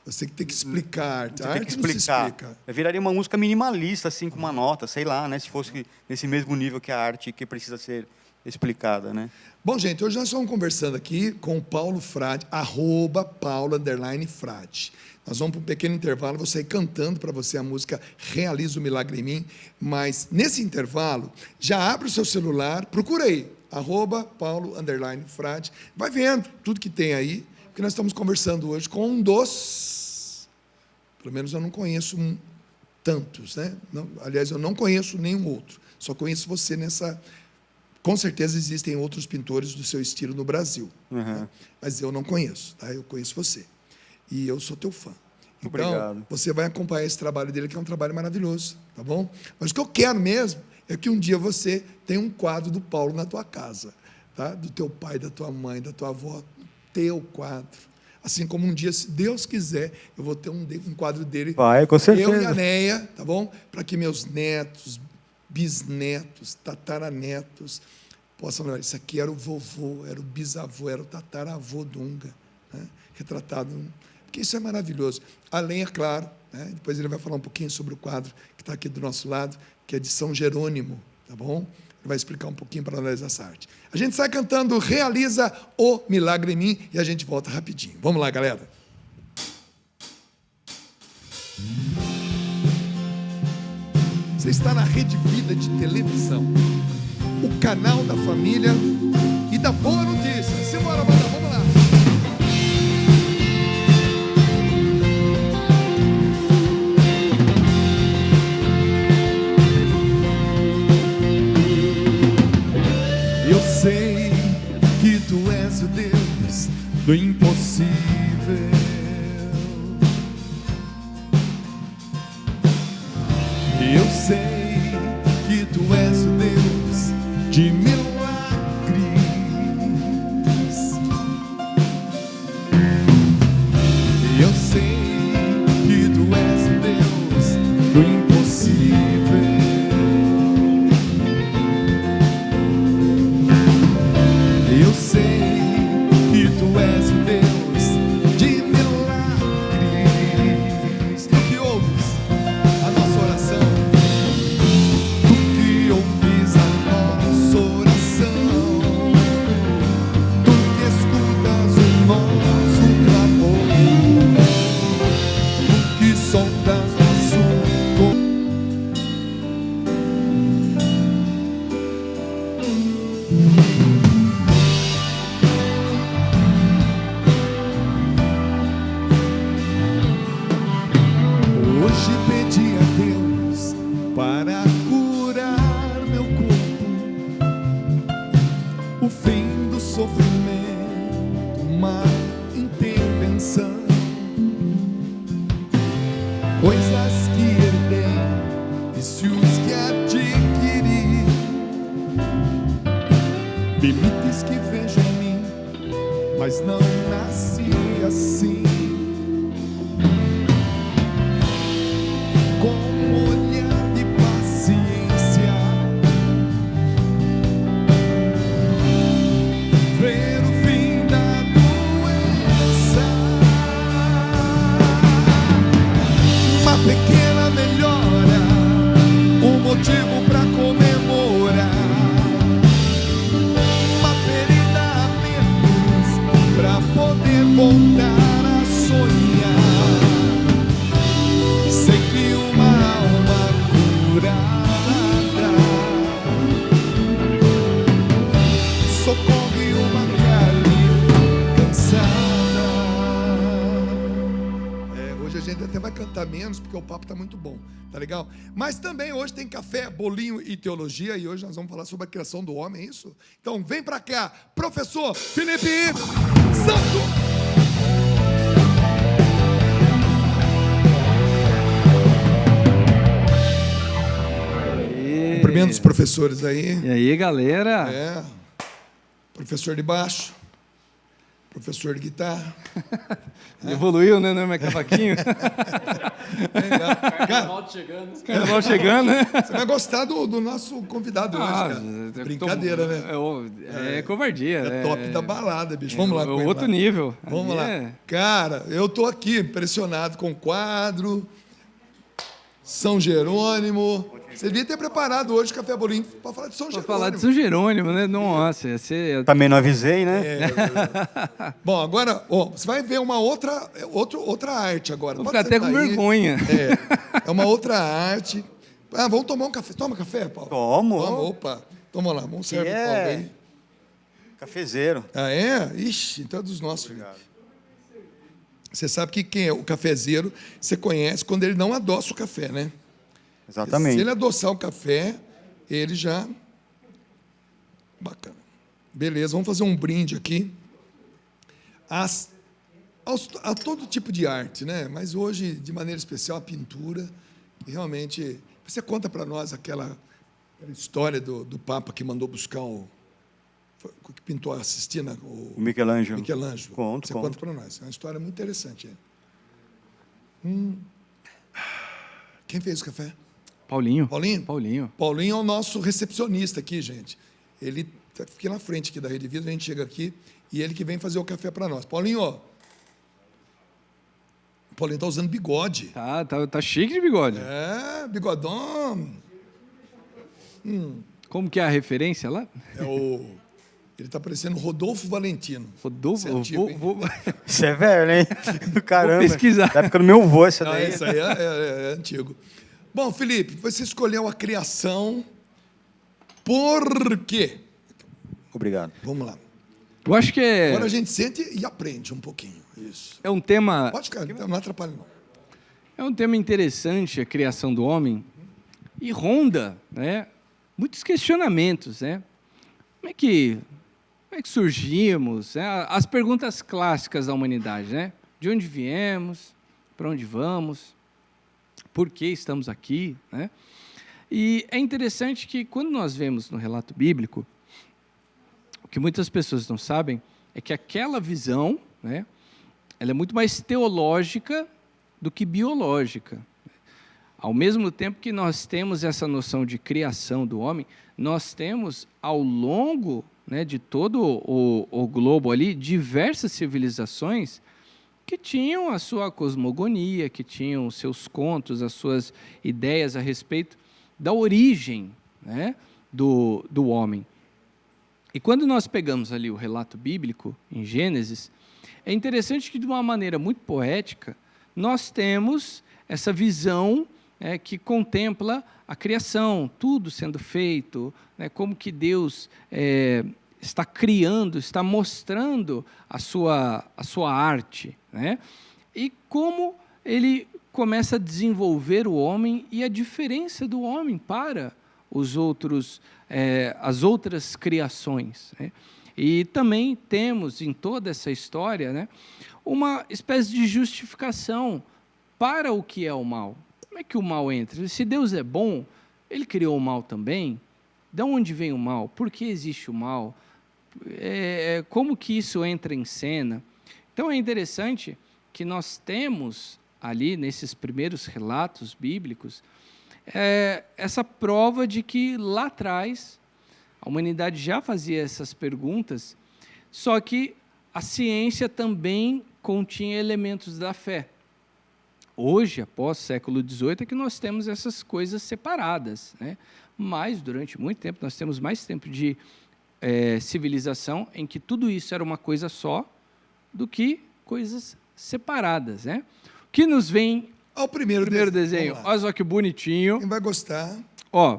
Você que tem que explicar a arte. A arte tem que não se explicar. explica. Viraria uma música minimalista, assim, com uma nota, sei lá, né? Se fosse nesse mesmo nível que a arte que precisa ser explicada, né? Bom, gente, hoje nós estamos conversando aqui com o Paulo Frade, @Paulo_Frade. Nós vamos para um pequeno intervalo, vou sair cantando para você a música Realiza o Milagre em Mim, mas nesse intervalo, já abre o seu celular, procura aí, @Paulo_Frade, vai vendo tudo que tem aí, porque nós estamos conversando hoje com um dos, pelo menos eu não conheço tantos, né? Não, aliás, eu não conheço nenhum outro, só conheço você nessa... Com certeza existem outros pintores do seu estilo no Brasil, né? Mas eu não conheço, tá? Eu conheço você. E eu sou teu fã. Então, obrigado. Você vai acompanhar esse trabalho dele, que é um trabalho maravilhoso, tá bom? Mas o que eu quero mesmo é que um dia você tenha um quadro do Paulo na tua casa, tá? Do teu pai, da tua mãe, da tua avó, teu quadro. Assim como um dia, se Deus quiser, eu vou ter um quadro dele. Vai, com certeza. Eu e a Neia, tá bom? Para que meus netos, bisnetos, tataranetos possam lembrar, isso aqui era o vovô, era o bisavô, era o tataravô Dunga, né? Retratado, porque isso é maravilhoso. Além, é claro, né? Depois ele vai falar um pouquinho sobre o quadro que está aqui do nosso lado, que é de São Jerônimo, tá bom? Ele vai explicar um pouquinho para nós essa arte. A gente sai cantando Realiza o Milagre em Mim e a gente volta rapidinho. Vamos lá, galera. Você está na Rede Vida de televisão, o canal da família e da boa notícia. Simbora, vamos lá. Eu sei que tu és o Deus do impossível. Eu sei que tu és o Deus de milagres. Eu sei que tu és o Deus do impossível. Eu sei que tu és o Deus de milagres. Tu que ouves a nossa oração, tu que ouves a nossa oração, tu que escutas o nosso clamor, tu que sondas nosso corpo. Hoje pedi a Deus para curar meu corpo, o fim do sofrimento, uma intervenção, coisas que herdei, vícios que adquiri, limites que vejo em mim, mas não nasci assim. Com um olhar de paciência voltar a sonhar. Sei que uma alma curada socorre uma carne cansada. Hoje a gente até vai cantar menos, porque o papo está muito bom, tá legal? Mas também hoje tem café, bolinho e teologia, e hoje nós vamos falar sobre a criação do homem, é isso? Então vem pra cá, professor Felipe Santo. Cumprimento os professores aí. E aí, galera? Professor de baixo, professor de guitarra. Evoluiu, né? Não é mais cavaquinho? Carnaval chegando, né? Você vai gostar do nosso convidado hoje, cara. Brincadeira, né? É covardia. É top da balada, bicho. Vamos lá com ele outro lá. nível. Vamos lá. Cara, eu tô aqui impressionado com o quadro. São Jerônimo. Você devia ter preparado hoje o Café Bolinho para falar de São Jerônimo. Para falar de São Jerônimo, né? Nossa, ia ser... Também não avisei, né? Bom, agora, você vai ver uma outra arte agora. Vou ficar até com vergonha. É uma outra arte. Vamos tomar um café. Toma café, Paulo? Tomo. Opa. Toma lá, vamos servir o Paulo aí. Cafezeiro. Ah, é? Ixi, então é dos nossos. Obrigado. Você sabe que quem é o cafezeiro, você conhece quando ele não adoça o café, né? Exatamente. Se ele adoçar o café, ele já... Bacana. Beleza, vamos fazer um brinde aqui a todo tipo de arte, né? Mas hoje, de maneira especial, a pintura. E realmente, você conta para nós aquela história do Papa que mandou buscar que pintou a Sistina, o Michelangelo. Você conta para nós. É uma história muito interessante. Quem fez o café? Paulinho. Paulinho é o nosso recepcionista aqui, gente. Ele fica na frente aqui da Rede Vida, a gente chega aqui e ele que vem fazer o café para nós. Paulinho tá usando bigode. Tá chique de bigode. Bigodão. Como que é a referência lá? Ele tá parecendo Rodolfo Valentino. Rodolfo? Isso é velho, hein? Caramba. Vou pesquisar. Da época do meu avô, essa daí. Isso aí é antigo. Bom, Felipe, você escolheu a criação por quê? Obrigado. Vamos lá. Eu acho que Agora a gente sente e aprende um pouquinho. Isso. É um tema... Pode ficar, não atrapalha não. É um tema interessante, a criação do homem, e ronda, né, muitos questionamentos, né? Como é que surgimos? Né? As perguntas clássicas da humanidade, né? De onde viemos? Para onde vamos? Por que estamos aqui? Né? E é interessante que, quando nós vemos no relato bíblico, o que muitas pessoas não sabem é que aquela visão, né, ela é muito mais teológica do que biológica. Ao mesmo tempo que nós temos essa noção de criação do homem, nós temos, ao longo, né, de todo o globo ali, diversas civilizações que tinham a sua cosmogonia, que tinham os seus contos, as suas ideias a respeito da origem, né, do homem. E quando nós pegamos ali o relato bíblico, em Gênesis, é interessante que, de uma maneira muito poética, nós temos essa visão que contempla a criação, tudo sendo feito, né, como que Deus está criando, está mostrando a sua arte, né, e como ele começa a desenvolver o homem e a diferença do homem para as outras criações, né. E também temos em toda essa história, né, uma espécie de justificação para o que é o mal. Como é que o mal entra? Se Deus é bom, ele criou o mal também? De onde vem o mal? Por que existe o mal? Como que isso entra em cena? Então é interessante que nós temos ali, nesses primeiros relatos bíblicos, essa prova de que lá atrás a humanidade já fazia essas perguntas, só que a ciência também continha elementos da fé. Hoje, após o século XVIII, é que nós temos essas coisas separadas, né? Mas, durante muito tempo, nós temos mais tempo de civilização em que tudo isso era uma coisa só do que coisas separadas, né? O que nos vem Olha o primeiro desenho. Vamos lá. Olha só que bonitinho. Quem vai gostar? Ó,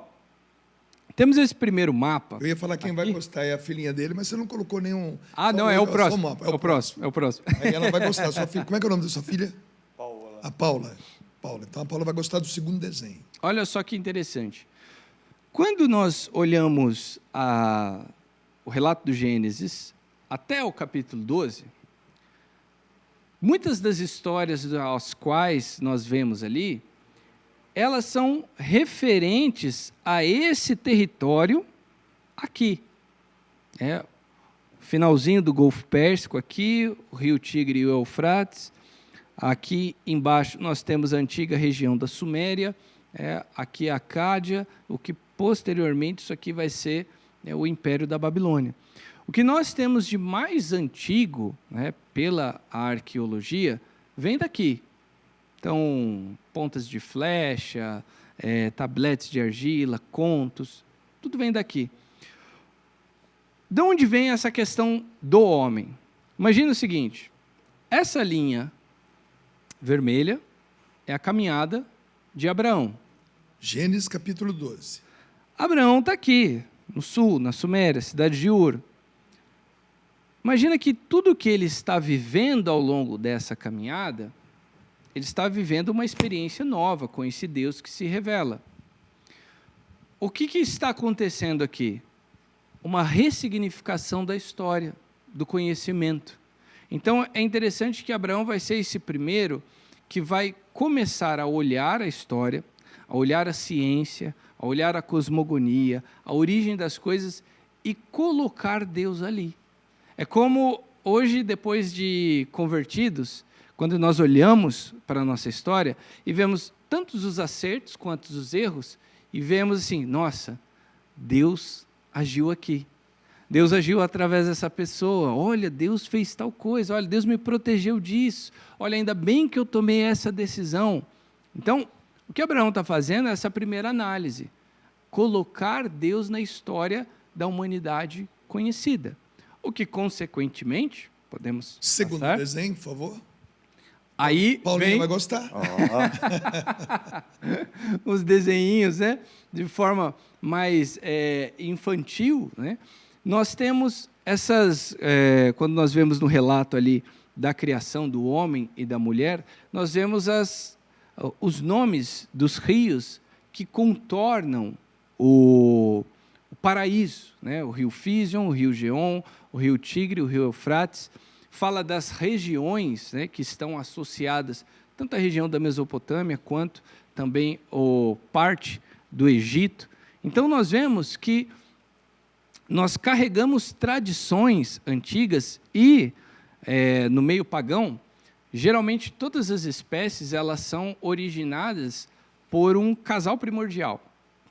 temos esse primeiro mapa. Eu ia falar quem vai gostar é a filhinha dele, mas você não colocou nenhum... Ah, só não, é o só próximo. mapa. É o próximo, é o próximo. Aí ela vai gostar. Sua filha, como é que é o nome da sua filha? Paola. A Paula. Então a Paula vai gostar do segundo desenho. Olha só que interessante. Quando nós olhamos o relato do Gênesis até o capítulo 12, muitas das histórias as quais nós vemos ali, elas são referentes a esse território aqui. O finalzinho do Golfo Pérsico aqui, o Rio Tigre e o Eufrates. Aqui embaixo nós temos a antiga região da Suméria, aqui a Acádia, o que posteriormente isso aqui vai ser o Império da Babilônia. O que nós temos de mais antigo, pela arqueologia, vem daqui. Então, pontas de flecha, tabletes de argila, contos, tudo vem daqui. De onde vem essa questão do homem? Imagina o seguinte, essa linha vermelha é a caminhada de Abraão. Gênesis capítulo 12. Abraão está aqui, no sul, na Suméria, cidade de Ur. Imagina que tudo que ele está vivendo ao longo dessa caminhada, ele está vivendo uma experiência nova com esse Deus que se revela. O que está acontecendo aqui? Uma ressignificação da história, do conhecimento. Então, é interessante que Abraão vai ser esse primeiro que vai começar a olhar a história, a olhar a ciência, a olhar a cosmogonia, a origem das coisas e colocar Deus ali. É como hoje, depois de convertidos, quando nós olhamos para a nossa história e vemos tantos os acertos quanto os erros e vemos assim, nossa, Deus agiu aqui. Deus agiu através dessa pessoa. Olha, Deus fez tal coisa. Olha, Deus me protegeu disso. Olha, ainda bem que eu tomei essa decisão. Então, o que Abraão está fazendo é essa primeira análise. Colocar Deus na história da humanidade conhecida. O que, consequentemente, podemos Segundo passar. desenho, por favor. Aí Paulinho vem vai gostar. os desenhinhos, de forma mais infantil, Nós temos essas, quando nós vemos no relato ali da criação do homem e da mulher, nós vemos os nomes dos rios que contornam o paraíso, o rio Físion, o rio Geom, o rio Tigre, o rio Eufrates. Fala das regiões que estão associadas, tanto à região da Mesopotâmia, quanto também parte do Egito. Então, nós vemos que nós carregamos tradições antigas e, no meio pagão, geralmente todas as espécies elas são originadas por um casal primordial,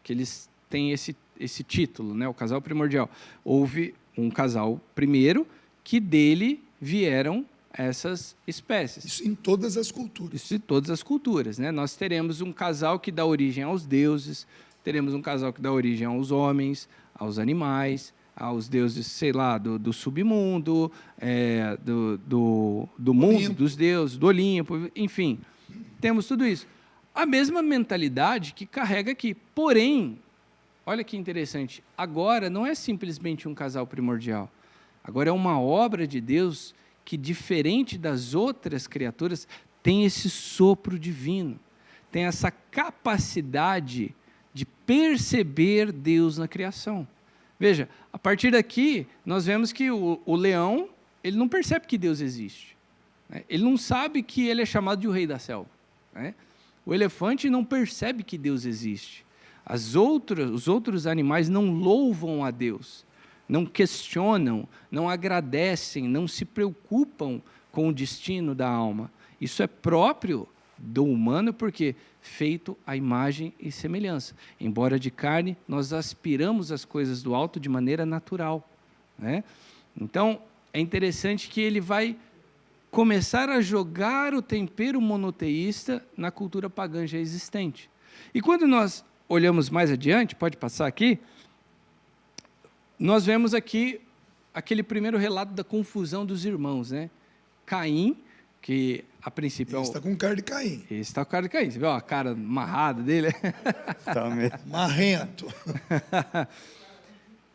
que eles têm esse título, o casal primordial. Houve um casal primeiro que dele vieram essas espécies. Isso em todas as culturas. Isso em todas as culturas. Nós teremos um casal que dá origem aos deuses, teremos um casal que dá origem aos homens, aos animais, aos deuses, sei lá, do submundo, do mundo, Olimpo. dos deuses, do Olimpo, enfim. Temos tudo isso. A mesma mentalidade que carrega aqui. Porém, olha que interessante, agora não é simplesmente um casal primordial. Agora é uma obra de Deus que, diferente das outras criaturas, tem esse sopro divino, tem essa capacidade de perceber Deus na criação. Veja, a partir daqui, nós vemos que o leão, ele não percebe que Deus existe. Ele não sabe que ele é chamado de o rei da selva. O elefante não percebe que Deus existe. Os outros animais não louvam a Deus, não questionam, não agradecem, não se preocupam com o destino da alma. Isso é próprio do humano, porque feito à imagem e semelhança. Embora de carne, nós aspiramos as coisas do alto de maneira natural. Então, é interessante que ele vai começar a jogar o tempero monoteísta na cultura pagã já existente. E quando nós olhamos mais adiante, pode passar aqui, nós vemos aqui aquele primeiro relato da confusão dos irmãos, Caim, que a princípio Ele está com cara de Caim. Esse está com cara de Caim. Você viu a cara amarrada dele? Tá mesmo. Marrento.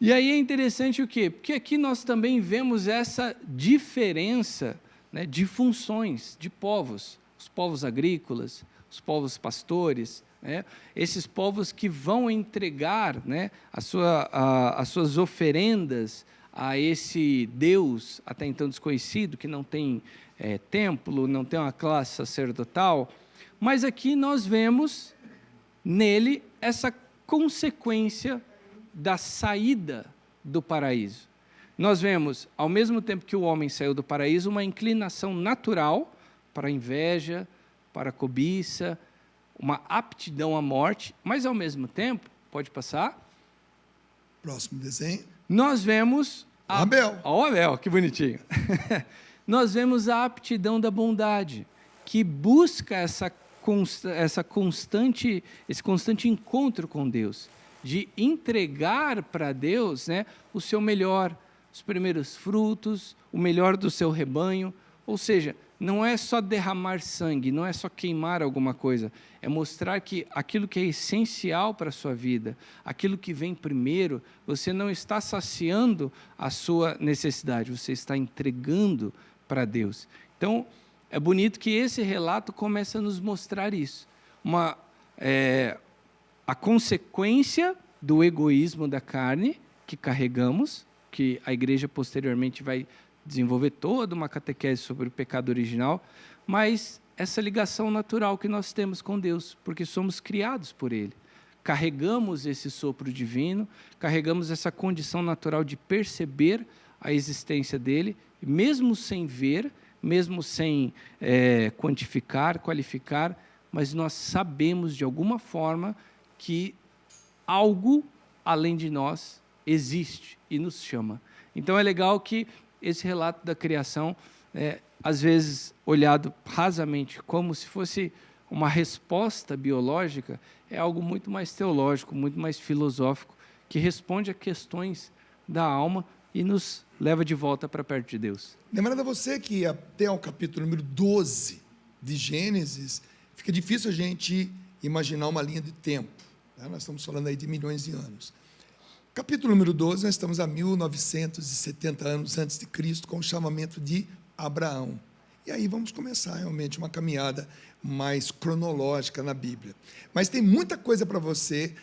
E aí é interessante o quê? Porque aqui nós também vemos essa diferença, né, de funções, de povos. Os povos agrícolas, os povos pastores, né, esses povos que vão entregar, né, as suas oferendas a esse Deus até então desconhecido, que não tem templo, não tem uma classe sacerdotal. Mas aqui nós vemos nele essa consequência da saída do paraíso. Nós vemos, ao mesmo tempo que o homem saiu do paraíso, uma inclinação natural para a inveja, para a cobiça, uma aptidão à morte, mas ao mesmo tempo, pode passar? Próximo desenho. Nós vemos Abel. Ó, Abel, que bonitinho. Nós vemos a aptidão da bondade, que busca esse constante encontro com Deus, de entregar para Deus, né, o seu melhor, os primeiros frutos, o melhor do seu rebanho. Ou seja, não é só derramar sangue, não é só queimar alguma coisa, é mostrar que aquilo que é essencial para a sua vida, aquilo que vem primeiro, você não está saciando a sua necessidade, você está entregando para Deus. Então, é bonito que esse relato começa a nos mostrar isso, a consequência do egoísmo da carne que carregamos, que a igreja posteriormente vai desenvolver toda uma catequese sobre o pecado original, mas essa ligação natural que nós temos com Deus, porque somos criados por Ele. Carregamos esse sopro divino, carregamos essa condição natural de perceber a existência dEle, mesmo sem ver, mesmo sem quantificar, qualificar, mas nós sabemos de alguma forma que algo além de nós existe e nos chama. Então é legal que esse relato da criação, às vezes olhado rasamente como se fosse uma resposta biológica, é algo muito mais teológico, muito mais filosófico, que responde a questões da alma e nos leva de volta para perto de Deus. Lembrando a você que até o capítulo número 12 de Gênesis, fica difícil a gente imaginar uma linha de tempo. Tá? Nós estamos falando aí de milhões de anos. Capítulo número 12, nós estamos a 1970 anos antes de Cristo, com o chamamento de Abraão. E aí vamos começar realmente uma caminhada mais cronológica na Bíblia. Mas tem muita coisa para você,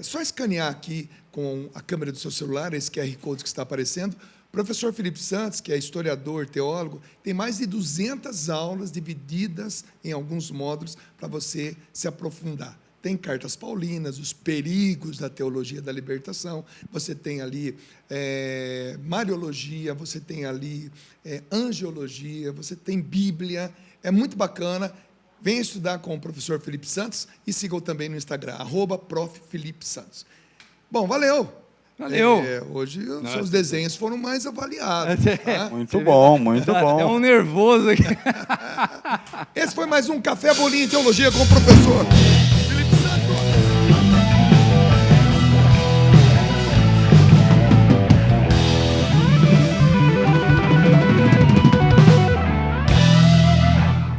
só escanear aqui com a câmera do seu celular, esse QR Code que está aparecendo. O professor Felipe Santos, que é historiador, teólogo, tem mais de 200 aulas divididas em alguns módulos para você se aprofundar. Tem cartas paulinas, os perigos da teologia da libertação, você tem ali mariologia, você tem ali angiologia, você tem Bíblia, é muito bacana. Venha estudar com o professor Felipe Santos e siga-o também no Instagram, @profFelipeSantos. Bom, valeu! Valeu! Hoje os seus desenhos foram mais avaliados. Tá? Muito bom, muito bom. É um nervoso aqui. Esse foi mais um Café Bolinha em Teologia com o professor Felipe Santos.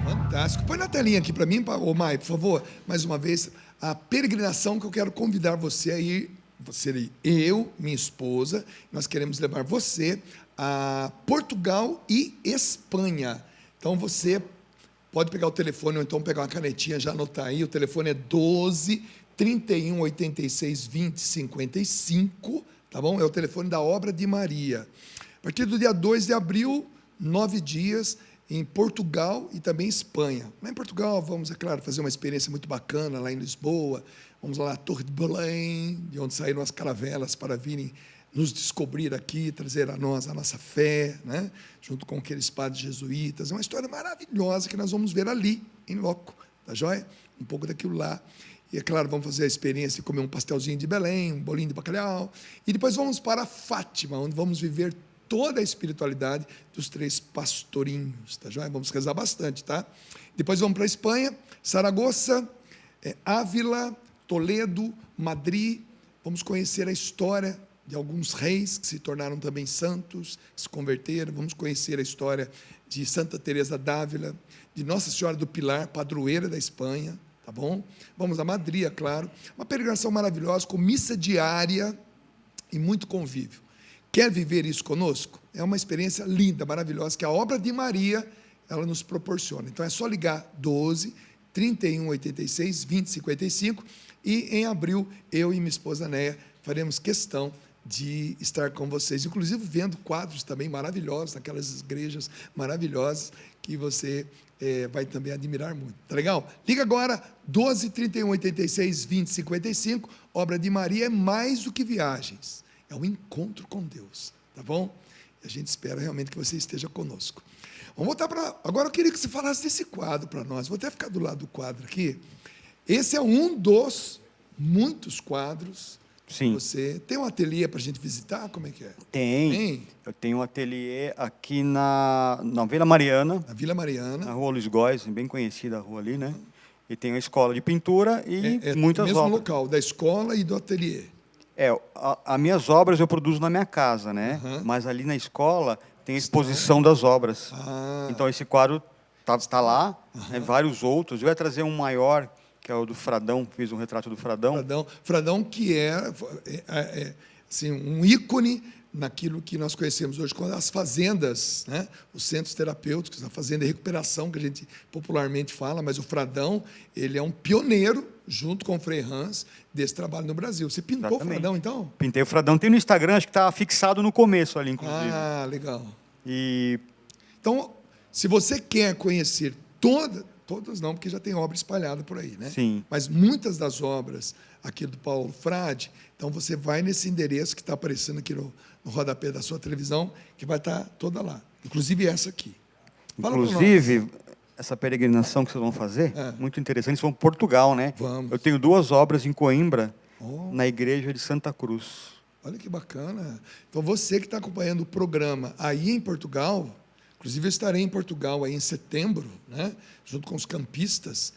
Fantástico. Põe na telinha aqui para mim, ô Mai, por favor, mais uma vez, a peregrinação que eu quero convidar você a ir. Você, eu, minha esposa, nós queremos levar você a Portugal e Espanha. Então você pode pegar o telefone ou então pegar uma canetinha, já anotar aí. O telefone é 12 31 86 20 55, tá bom? É o telefone da Obra de Maria. A partir do dia 2 de abril, 9 dias em Portugal e também Espanha. Lá em Portugal vamos, é claro, fazer uma experiência muito bacana lá em Lisboa. Vamos lá à Torre de Belém, de onde saíram as caravelas para virem nos descobrir aqui, trazer a nós a nossa fé, né? Junto com aqueles padres jesuítas. É uma história maravilhosa que nós vamos ver ali, em loco, tá joia? Um pouco daquilo lá. E, é claro, vamos fazer a experiência de comer um pastelzinho de Belém, um bolinho de bacalhau. E depois vamos para Fátima, onde vamos viver toda a espiritualidade dos 3 pastorinhos, tá joia? Vamos rezar bastante, tá? Depois vamos para a Espanha, Saragoça, Ávila, Toledo, Madrid. Vamos conhecer a história de alguns reis que se tornaram também santos, que se converteram. Vamos conhecer a história de Santa Teresa d'Ávila, de Nossa Senhora do Pilar, padroeira da Espanha, tá bom? Vamos a Madrid, é claro. Uma peregrinação maravilhosa, com missa diária e muito convívio. Quer viver isso conosco? É uma experiência linda, maravilhosa, que a obra de Maria, ela nos proporciona. Então, é só ligar 12 31 86 20 55, e em abril, eu e minha esposa Néia faremos questão de estar com vocês, inclusive vendo quadros também maravilhosos, naquelas igrejas maravilhosas, que você vai também admirar muito. Tá legal? Liga agora, 12 31 86 20 55. Obra de Maria é mais do que viagens, é um encontro com Deus, tá bom? A gente espera realmente que você esteja conosco. Vamos voltar para... Agora eu queria que você falasse desse quadro para nós. Vou até ficar do lado do quadro aqui. Esse é um dos muitos quadros. Sim. Você tem um ateliê para a gente visitar? Como é que é? Tem. Eu tenho um ateliê aqui na Vila Mariana, Na Vila Mariana. na Rua Luiz Góes, bem conhecida a rua ali, né? E tem a escola de pintura e muitas o mesmo obras. local, da escola e do ateliê. As minhas obras eu produzo na minha casa, né? Uhum. Mas ali na escola tem a exposição das obras. Ah, Então esse quadro tá lá, né? Vários outros. Eu ia trazer um maior, que é o do Fradão, fiz um retrato do Fradão. Fradão que é assim, um ícone naquilo que nós conhecemos hoje como as fazendas, né? Os centros terapêuticos, a fazenda de recuperação, que a gente popularmente fala, mas o Fradão, ele é um pioneiro, junto com o Frei Hans, desse trabalho no Brasil. Você pintou Exatamente. o Fradão, então? Pintei o Fradão, tem no Instagram, acho que está fixado no começo ali, inclusive. Ah, legal. E Então, se você quer conhecer todas não, porque já tem obra espalhada por aí, né? Sim. Mas muitas das obras aqui do Paulo Frade, então você vai nesse endereço que está aparecendo aqui no rodapé da sua televisão, que vai estar toda lá. Inclusive essa aqui. Fala pra nós. inclusive, essa peregrinação que vocês vão fazer, muito interessante, eles vão para Portugal, né? Vamos. Eu tenho 2 obras em Coimbra, Oh. na igreja de Santa Cruz. Olha que bacana. Então, você que está acompanhando o programa aí em Portugal, inclusive eu estarei em Portugal aí em setembro, né, junto com os campistas,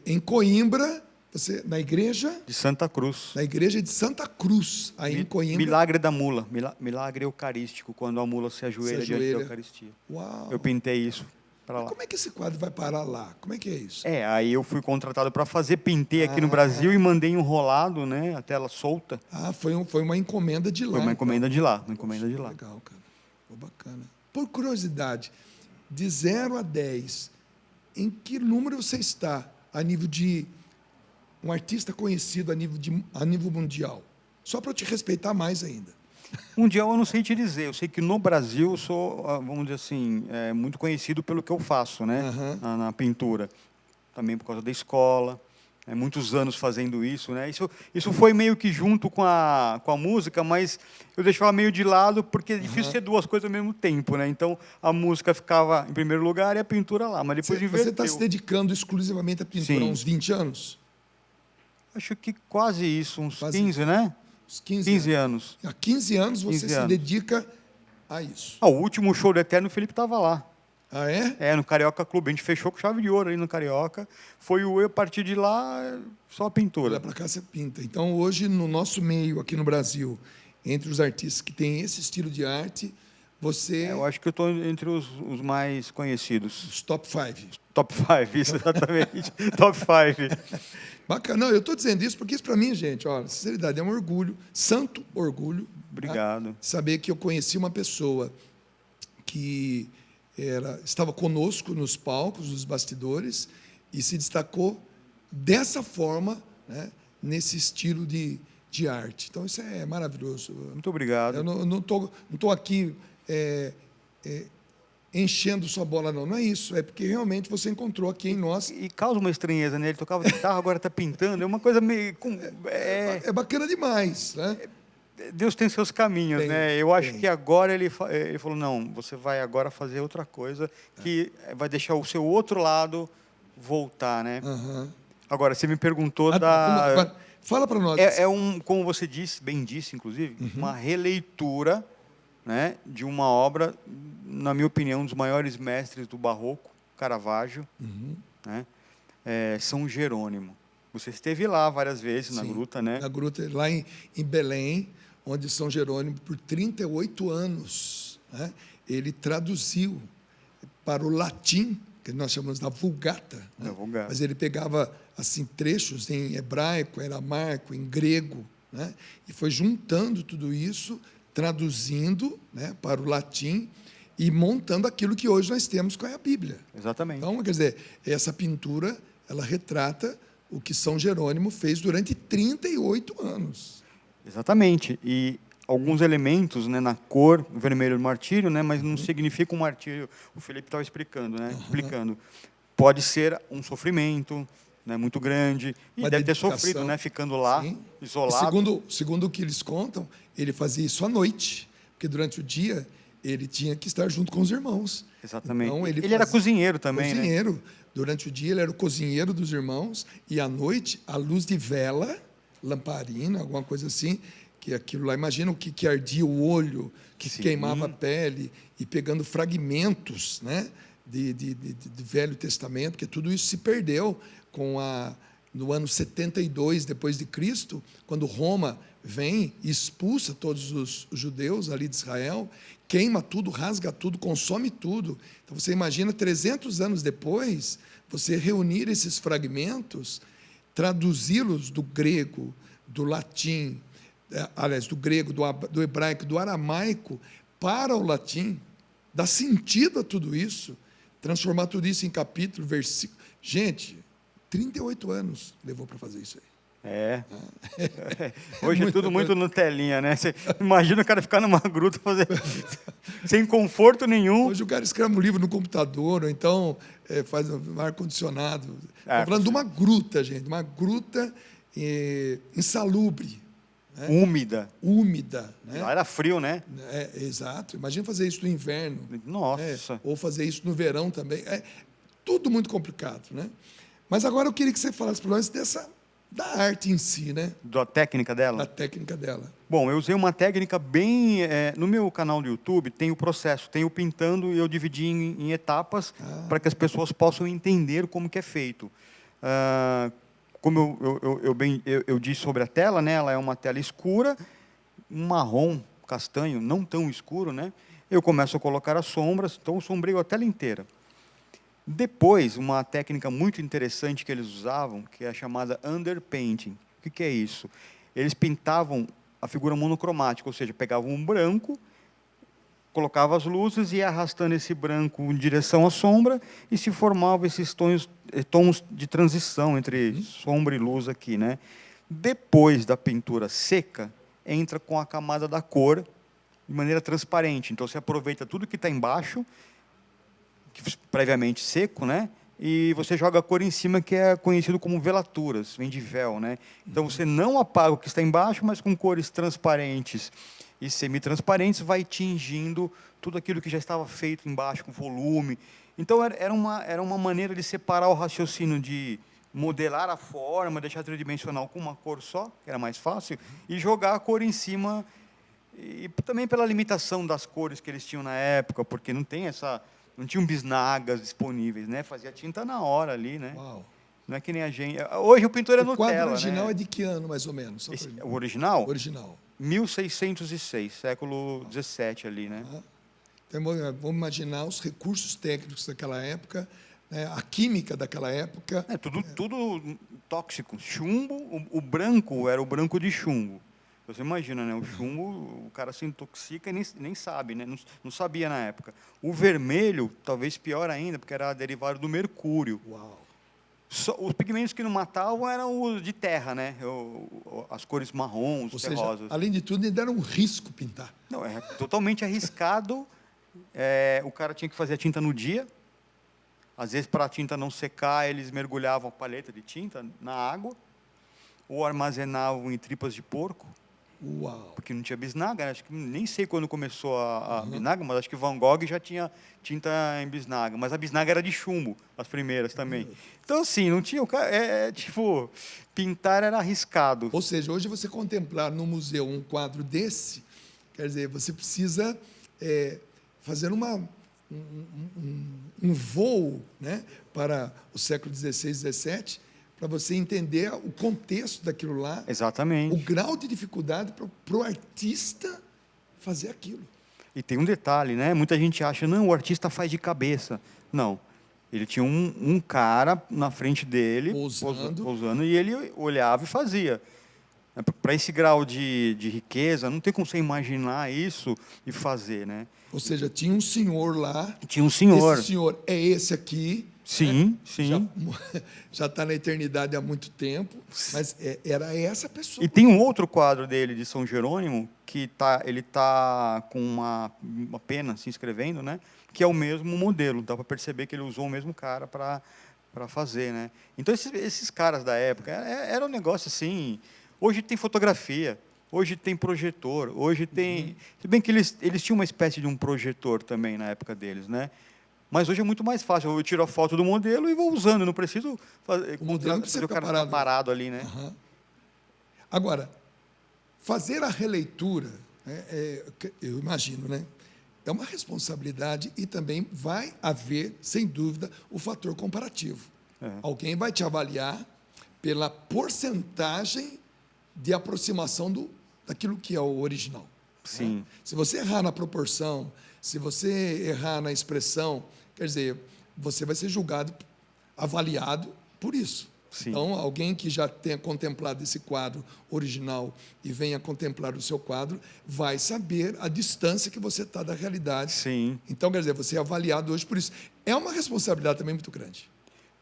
em Coimbra, você na igreja De Santa Cruz. de Santa Cruz, aí em Coimbra. Milagre da mula, milagre eucarístico, quando a mula se ajoelha diante da Eucaristia. Uau! Eu pintei isso para lá. Como é que esse quadro vai parar lá? Como é que é isso? Aí eu fui contratado para fazer, pintei aqui no Brasil e mandei enrolado, né, a tela solta. Ah, foi uma encomenda de lá. Foi uma então. encomenda de lá, uma encomenda de lá. Legal, cara. Pô, bacana. Por curiosidade, de 0 a 10, em que número você está a nível de um artista conhecido a nível mundial? Só para eu te respeitar mais ainda. Mundial eu não sei te dizer, eu sei que no Brasil eu sou, vamos dizer assim, muito conhecido pelo que eu faço, né, na pintura. Também por causa da escola, muitos anos fazendo isso, né. Isso foi meio que junto com a música, mas eu deixava meio de lado porque é difícil ser 2 coisas ao mesmo tempo, né. Então a música ficava em primeiro lugar e a pintura lá, mas depois Você inverteu. está se dedicando exclusivamente à pintura há Sim. uns 20 anos? Acho que quase isso, uns Quase 15, né? Uns 15, 15 anos. Há 15 anos você 15 se anos. dedica a isso. O último show do Eterno, o Felipe estava lá. Ah, é? No Carioca Clube. A gente fechou com chave de ouro ali no Carioca. Foi a partir de lá, só a pintura. Lá para cá você pinta. Então, hoje, no nosso meio, aqui no Brasil, entre os artistas que têm esse estilo de arte, você... Eu acho que eu estou entre os mais conhecidos. Os top 5. Top 5, isso, exatamente. Top 5. Bacana. Não, eu estou dizendo isso porque isso para mim, gente, olha, sinceridade, é um orgulho, santo orgulho. Obrigado. Tá? Saber que eu conheci uma pessoa que estava conosco nos palcos, nos bastidores, e se destacou dessa forma, né, nesse estilo de arte. Então, isso é maravilhoso. Muito obrigado. Eu não tô aqui enchendo sua bola, não. Não é isso. É porque realmente você encontrou aqui em nós. E causa uma estranheza, né? Ele tocava guitarra, agora está pintando. É uma coisa meio... É bacana demais, né? Deus tem seus caminhos, Tem, né? Eu acho tem. que agora ele falou, não, você vai agora fazer outra coisa que vai deixar o seu outro lado voltar, né? Aham. Agora, você me perguntou Agora, fala para nós. como você disse, bem disse, inclusive, uma releitura, né, de uma obra, na minha opinião, um dos maiores mestres do Barroco, Caravaggio, né, São Jerônimo. Você esteve lá várias vezes, na Sim, gruta, né? Na gruta, lá em Belém, onde São Jerônimo, por 38 anos, né, ele traduziu para o latim, que nós chamamos da Vulgata, né? Vulgata. Mas ele pegava assim trechos em hebraico, aramaico, em grego, né? E foi juntando tudo isso, traduzindo, né, para o latim e montando aquilo que hoje nós temos com a Bíblia. Exatamente. Então, quer dizer, essa pintura, ela retrata o que São Jerônimo fez durante 38 anos. Exatamente. E alguns elementos, né, na cor vermelho do martírio, né, mas não significa um martírio. O Felipe estava explicando, né, explicando. Pode ser um sofrimento, né, muito grande, e Uma deve ter dedicação. sofrido, né, ficando lá, Sim. isolado. Segundo o que eles contam, ele fazia isso à noite, porque durante o dia ele tinha que estar junto com os irmãos. Exatamente. Então, ele era cozinheiro também, né? Cozinheiro. Durante o dia ele era o cozinheiro dos irmãos, e à noite, à luz de vela, lamparina, alguma coisa assim, que aquilo lá, imagina o que ardia o olho, que Sim. queimava a pele, e pegando fragmentos, né, de Velho Testamento, porque tudo isso se perdeu no ano 72 depois de Cristo, quando Roma vem e expulsa todos os judeus ali de Israel, queima tudo, rasga tudo, consome tudo. Então você imagina 300 anos depois, você reunir esses fragmentos, traduzi-los do grego, do latim, aliás, do grego, do hebraico, do aramaico para o latim, dar sentido a tudo isso, transformar tudo isso em capítulo, versículo. Gente, 38 anos levou para fazer isso aí. Hoje é tudo muito Nutelinha, né? Você imagina o cara ficar numa gruta sem conforto nenhum. Hoje o cara escreve um livro no computador, ou então faz um ar-condicionado. Estou falando de uma gruta, gente, uma gruta insalubre. Né? Úmida. Né? Lá era frio, né? Exato. Imagina fazer isso no inverno. Nossa. Ou fazer isso no verão também. É tudo muito complicado. Né? Mas agora eu queria que você falasse para nós da arte em si, né? Da técnica dela? Da técnica dela. Bom, eu usei uma técnica bem... no meu canal do YouTube tem o processo, tem o pintando, e eu dividi em etapas para que as pessoas possam entender como que é feito. Como eu disse sobre a tela, né, ela é uma tela escura, um marrom castanho, não tão escuro, né? Eu começo a colocar as sombras, então eu sombreio a tela inteira. Depois, uma técnica muito interessante que eles usavam, que é a chamada underpainting. O que é isso? Eles pintavam a figura monocromática, ou seja, pegavam um branco, colocavam as luzes e ia arrastando esse branco em direção à sombra, e se formavam esses tons de transição entre sombra e luz aqui, né? Depois da pintura seca, entra com a camada da cor de maneira transparente. Então, você aproveita tudo que está embaixo, previamente seco, né? E você joga a cor em cima, que é conhecido como velaturas, vem de véu, né? Então você não apaga o que está embaixo, mas com cores transparentes e semi-transparentes vai tingindo tudo aquilo que já estava feito embaixo, com volume. Então era uma maneira de separar o raciocínio de modelar a forma, deixar tridimensional com uma cor só, que era mais fácil, e jogar a cor em cima, e também pela limitação das cores que eles tinham na época, porque não tinham bisnagas disponíveis, né? Fazia tinta na hora ali, né? Uau. Não é que nem a gente... Hoje o pintor é Nutella, né? O quadro original é de que ano, mais ou menos? O original? O original. 1606, século XVII ali, né? Então, vamos imaginar os recursos técnicos daquela época, né? A química daquela época. Tudo tóxico. Chumbo, o branco era o branco de chumbo. Você imagina, né? O chumbo, o cara se intoxica e nem sabe, né? Não sabia na época. O vermelho, talvez pior ainda, porque era derivado do mercúrio. Uau. Os pigmentos que não matavam eram os de terra, né? As cores marrons, Ou terrosas. seja, além de tudo, ainda era um risco pintar. Não, é totalmente arriscado. O cara tinha que fazer a tinta no dia. Às vezes, para a tinta não secar, eles mergulhavam a paleta de tinta na água ou armazenavam em tripas de porco. Uau. Porque não tinha bisnaga, né? Acho que nem sei quando começou a bisnaga, mas acho que Van Gogh já tinha tinta em bisnaga. Mas a bisnaga era de chumbo, as primeiras também. Então, assim, não tinha... tipo, pintar era arriscado. Ou seja, hoje você contemplar no museu um quadro desse, quer dizer, você precisa fazer um voo, né, para o século XVI, XVII, para você entender o contexto daquilo lá, Exatamente. o grau de dificuldade para o artista fazer aquilo. E tem um detalhe, né? Muita gente acha, não, o artista faz de cabeça. Não. Ele tinha um cara na frente dele, posando, e ele olhava e fazia. Para esse grau de riqueza, não tem como você imaginar isso e fazer, né? Ou seja, tinha um senhor lá. Tinha um senhor. Esse senhor é esse aqui. Sim, sim. Já está na eternidade há muito tempo, mas era essa pessoa. E tem um outro quadro dele, de São Jerônimo, que ele está com uma pena se escrevendo, né? Que é o mesmo modelo. Dá para perceber que ele usou o mesmo cara para fazer, né? Então, esses caras da época, era um negócio assim... Hoje tem fotografia, hoje tem projetor, hoje tem... Se bem que eles tinham uma espécie de um projetor também na época deles, né? Mas hoje é muito mais fácil. Eu tiro a foto do modelo e vou usando. Eu não preciso fazer o modelo não precisa o cara ficar parado ali, né? Uhum. Agora, fazer a releitura, né, eu imagino, né? É uma responsabilidade e também vai haver, sem dúvida, o fator comparativo. Alguém vai te avaliar pela porcentagem de aproximação daquilo que é o original. Sim. Né? Se você errar na proporção, se você errar na expressão, quer dizer, você vai ser julgado, avaliado por isso. Sim. Então, alguém que já tenha contemplado esse quadro original e venha contemplar o seu quadro, vai saber a distância que você está da realidade. Sim. Então, quer dizer, você é avaliado hoje por isso. É uma responsabilidade também muito grande.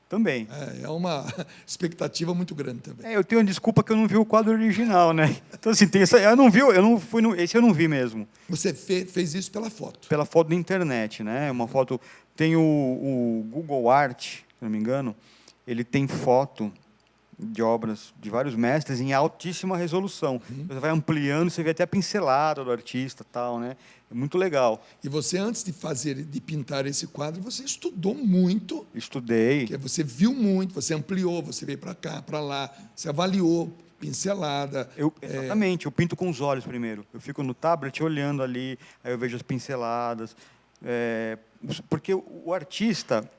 Também. É uma expectativa muito grande também. Eu tenho uma desculpa que eu não vi o quadro original, né? Então, assim, tem esse eu não vi mesmo. Você fez isso pela foto. Pela foto da internet, né? Uma foto... Tem o Google Art, se não me engano, ele tem foto de obras de vários mestres em altíssima resolução. Você vai ampliando, você vê até a pincelada do artista, tal, né? É muito legal. E você, antes de pintar esse quadro, você estudou muito. Estudei. Porque você viu muito, você ampliou, você veio para cá, para lá, você avaliou, pincelada. Exatamente, eu pinto com os olhos primeiro. Eu fico no tablet olhando ali, aí eu vejo as pinceladas. Porque o artista...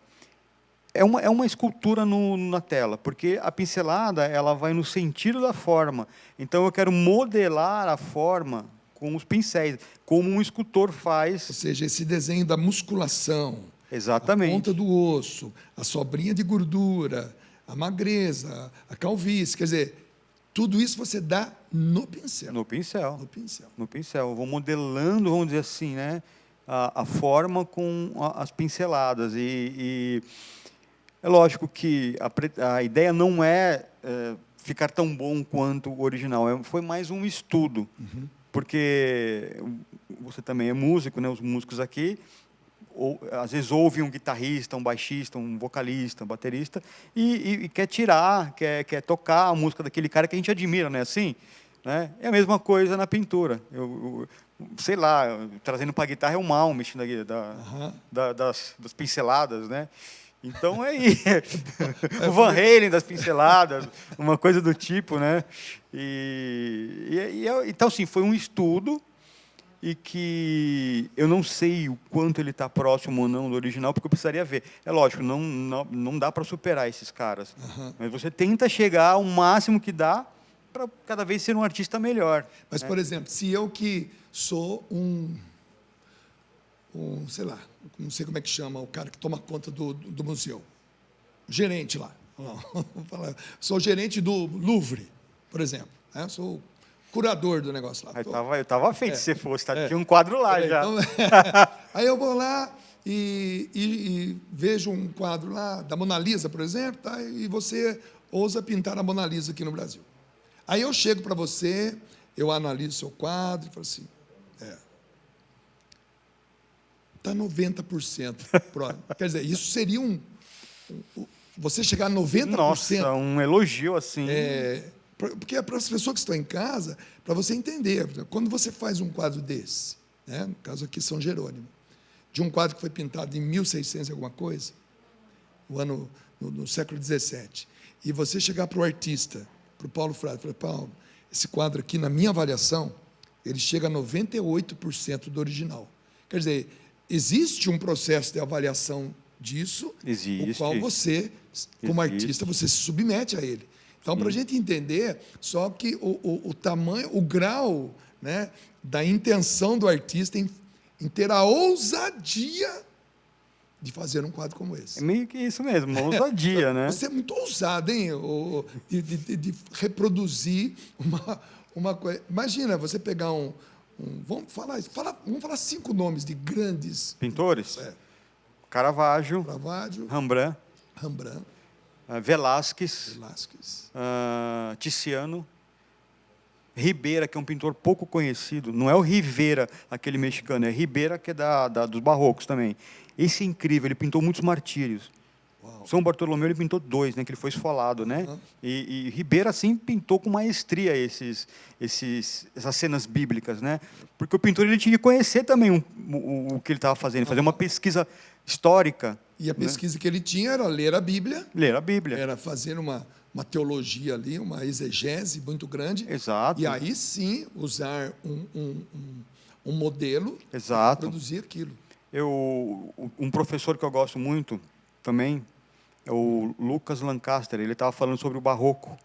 É uma escultura na tela, porque a pincelada ela vai no sentido da forma. Então, eu quero modelar a forma com os pincéis, como um escultor faz. Ou seja, esse desenho da musculação, Exatamente. A ponta do osso, a sobrinha de gordura, a magreza, a calvície, quer dizer, tudo isso você dá no pincel. No pincel. No pincel. No pincel. Eu vou modelando, vamos dizer assim, né, a forma com as pinceladas. E é lógico que a ideia não é ficar tão bom quanto o original. Foi mais um estudo, porque você também é músico, né? Os músicos aqui, às vezes ouvem um guitarrista, um baixista, um vocalista, um baterista, e quer quer tocar a música daquele cara que a gente admira, não é assim? Né? É a mesma coisa na pintura. Sei lá, trazendo para a guitarra é o Malmsteen das pinceladas, né? Então o Van Halen das pinceladas, uma coisa do tipo, né? Então, assim, foi um estudo e que eu não sei o quanto ele está próximo ou não do original, porque eu precisaria ver. É lógico, não dá para superar esses caras, mas você tenta chegar ao máximo que dá para cada vez ser um artista melhor. Mas, por exemplo, se eu que sou sei lá, não sei como é que chama, o cara que toma conta do museu. O gerente lá. Sou o gerente do Louvre, por exemplo. Né? Sou o curador do negócio lá. Eu estava feito se você fosse, tinha um quadro lá já. Então, aí eu vou lá e vejo um quadro lá da Mona Lisa, por exemplo, tá? E você ousa pintar a Mona Lisa aqui no Brasil. Aí eu chego para você, eu analiso o seu quadro e falo assim, está 90%. Quer dizer, isso seria você chegar a 90%. Nossa, um elogio assim. Porque é para as pessoas que estão em casa, para você entender. Quando você faz um quadro desse, né, no caso aqui São Jerônimo, de um quadro que foi pintado em 1600 e alguma coisa, no século XVII, e você chegar para o artista, para o Paulo Frade, falar, Paulo, esse quadro aqui, na minha avaliação, ele chega a 98% do original. Quer dizer, existe um processo de avaliação disso, Existe. o qual você, como Existe. artista, você se submete a ele. Então, para a gente entender só que o tamanho, o grau, né, da intenção do artista em ter a ousadia de fazer um quadro como esse. É meio que isso mesmo, uma ousadia, né? Você é muito ousado, hein? De reproduzir uma coisa. Imagina você pegar vamos falar 5 nomes de grandes Pintores? É. Caravaggio, Caravaggio, Rembrandt, Velázquez, Tiziano, Ribera, que é um pintor pouco conhecido. Não é o Rivera, aquele mexicano, é Ribera, que é dos barrocos também. Esse é incrível, ele pintou muitos martírios. Uau. São Bartolomeu ele pintou 2, né, que ele foi esfolado, né? Uhum. E Ribera, assim, pintou com maestria essas cenas bíblicas, né? Porque o pintor ele tinha que conhecer também o que ele estava fazendo, fazer uma pesquisa histórica. E a pesquisa que ele tinha era ler a Bíblia, Ler a Bíblia. era fazer uma teologia ali, uma exegese muito grande. Exato. E aí sim usar um modelo Exato. para produzir aquilo. Um professor que eu gosto muito também é o Lucas Lancaster. Ele estava falando sobre o barroco.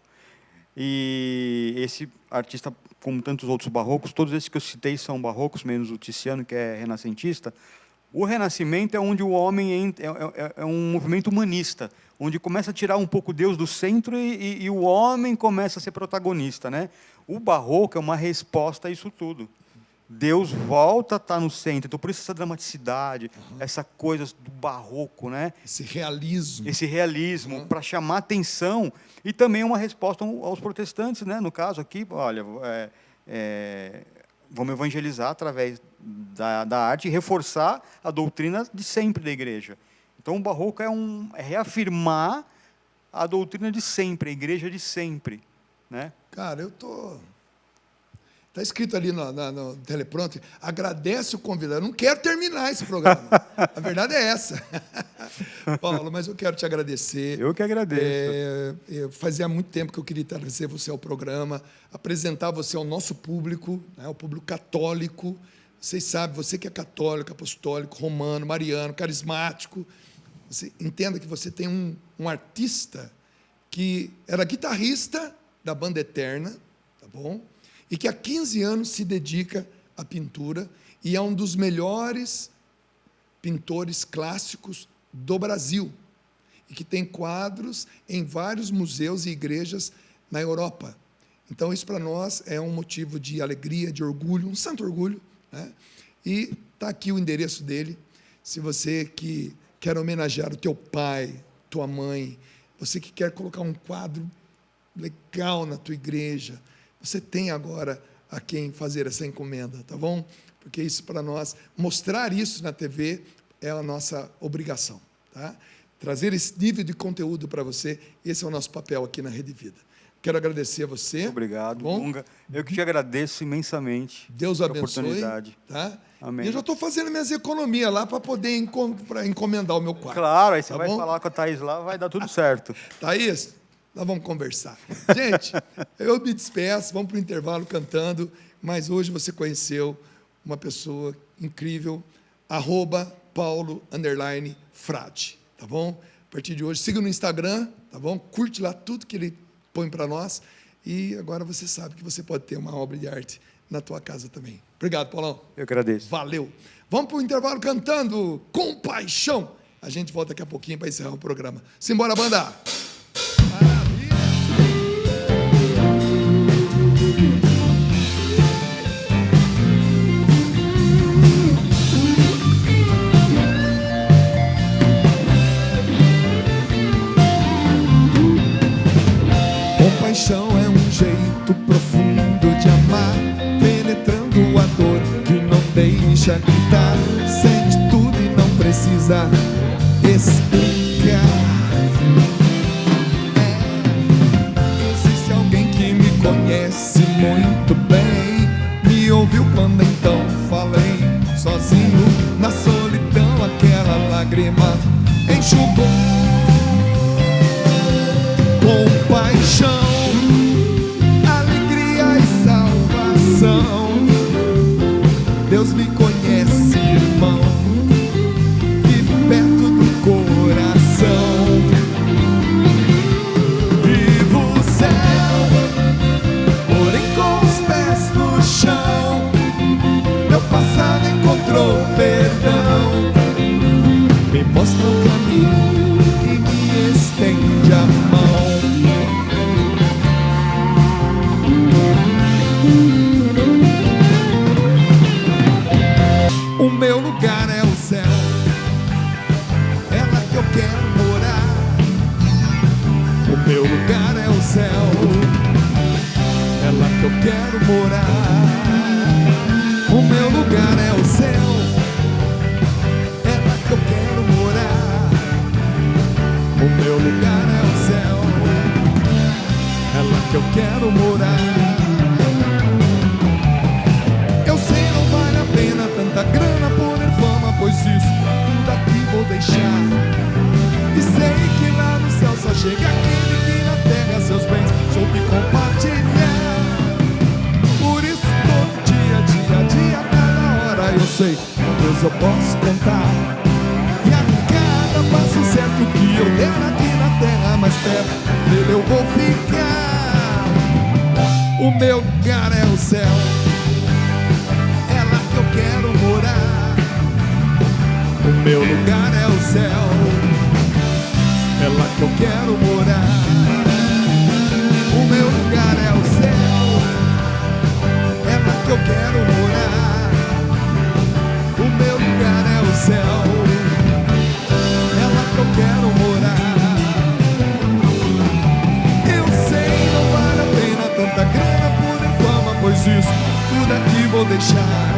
E esse artista, como tantos outros barrocos, todos esses que eu citei são barrocos, menos o Tiziano, que é renascentista. O Renascimento é onde o homem é um movimento humanista, onde começa a tirar um pouco Deus do centro e o homem começa a ser protagonista, né? O Barroco é uma resposta a isso tudo. Deus volta a estar no centro. Então, por isso essa dramaticidade, essa coisa do Barroco, né? Esse realismo. Para chamar atenção, e também uma resposta aos protestantes, né? No caso aqui, olha, vamos evangelizar através da arte e reforçar a doutrina de sempre da igreja. Então, o Barroco é reafirmar a doutrina de sempre, a igreja de sempre, né? Cara, Está escrito ali no teleprompter, agradece o convidado. Eu não quero terminar esse programa. A verdade é essa. Paulo, mas eu quero te agradecer. Eu que agradeço. Fazia muito tempo que eu queria trazer você ao programa, apresentar você ao nosso público, né, ao público católico. Vocês sabem, você que é católico, apostólico, romano, mariano, carismático, você entenda que você tem um artista que era guitarrista da Banda Eterna, tá bom? E que há 15 anos se dedica à pintura e é um dos melhores pintores clássicos do Brasil e que tem quadros em vários museus e igrejas na Europa. Então, isso para nós é um motivo de alegria, de orgulho, um santo orgulho, né? E está aqui o endereço dele. Se você que quer homenagear o teu pai, tua mãe, você que quer colocar um quadro legal na tua igreja, você tem agora a quem fazer essa encomenda, tá bom? Porque isso para nós, mostrar isso na TV é a nossa obrigação, tá? Trazer esse nível de conteúdo para você, esse é o nosso papel aqui na Rede Vida. Quero agradecer a você. Obrigado, bom? Lunga. Eu que te agradeço imensamente. Deus pela abençoe. Oportunidade. Tá? Amém. E eu já estou fazendo minhas economias lá para poder encomendar o meu quadro. Claro, aí você Tá vai bom? falar com a Thaís lá, vai dar tudo certo. Thaís, nós vamos conversar. Gente, eu me despeço, vamos para o intervalo cantando, mas hoje você conheceu uma pessoa incrível, @Paulo_Frade, tá bom? A partir de hoje, siga no Instagram, tá bom? Curte lá tudo que ele põe para nós e agora você sabe que você pode ter uma obra de arte na tua casa também. Obrigado, Paulão. Eu agradeço. Valeu. Vamos para o intervalo cantando com paixão. A gente volta daqui a pouquinho para encerrar o programa. Simbora, banda! Compaixão é um jeito profundo de amar, penetrando a dor que não deixa gritar. Sente tudo e não precisa explicar. Existe alguém que me conhece muito bem, me ouviu quando então falei sozinho na solidão, aquela lágrima enxugou. Compaixão, alegria e salvação. Deus me conhece, irmão, vive perto do corpo. mostra o caminho e me estende a mão. O meu lugar é o céu, é lá que eu quero morar. O meu lugar é o céu, é lá que eu quero morar. O meu lugar é o céu, é lá que eu quero morar. O meu lugar é o céu, é lá que eu quero morar. Eu sei, não vale a pena tanta grana, poder, fama, pois isso tudo aqui vou deixar. E sei que lá no céu só chega aquele que na terra seus bens soube compartilhar. Por isso todo dia, cada hora eu sei, com Deus eu posso contar. E a cada passo certo que eu der aqui na terra, mais perto dele eu vou ficar. O meu lugar é o céu, é lá que eu quero morar. O meu lugar é o céu, é lá que eu quero morar. O meu lugar é o céu, é lá que eu quero morar. O meu lugar é o céu, é lá que eu quero morar. Eu sei, não vale a pena tanta grana, poder, fama, pois isso tudo aqui vou deixar.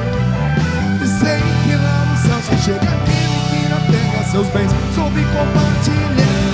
E sei que lá no céu só chega aquele que na terra seus bens soube compartilhar.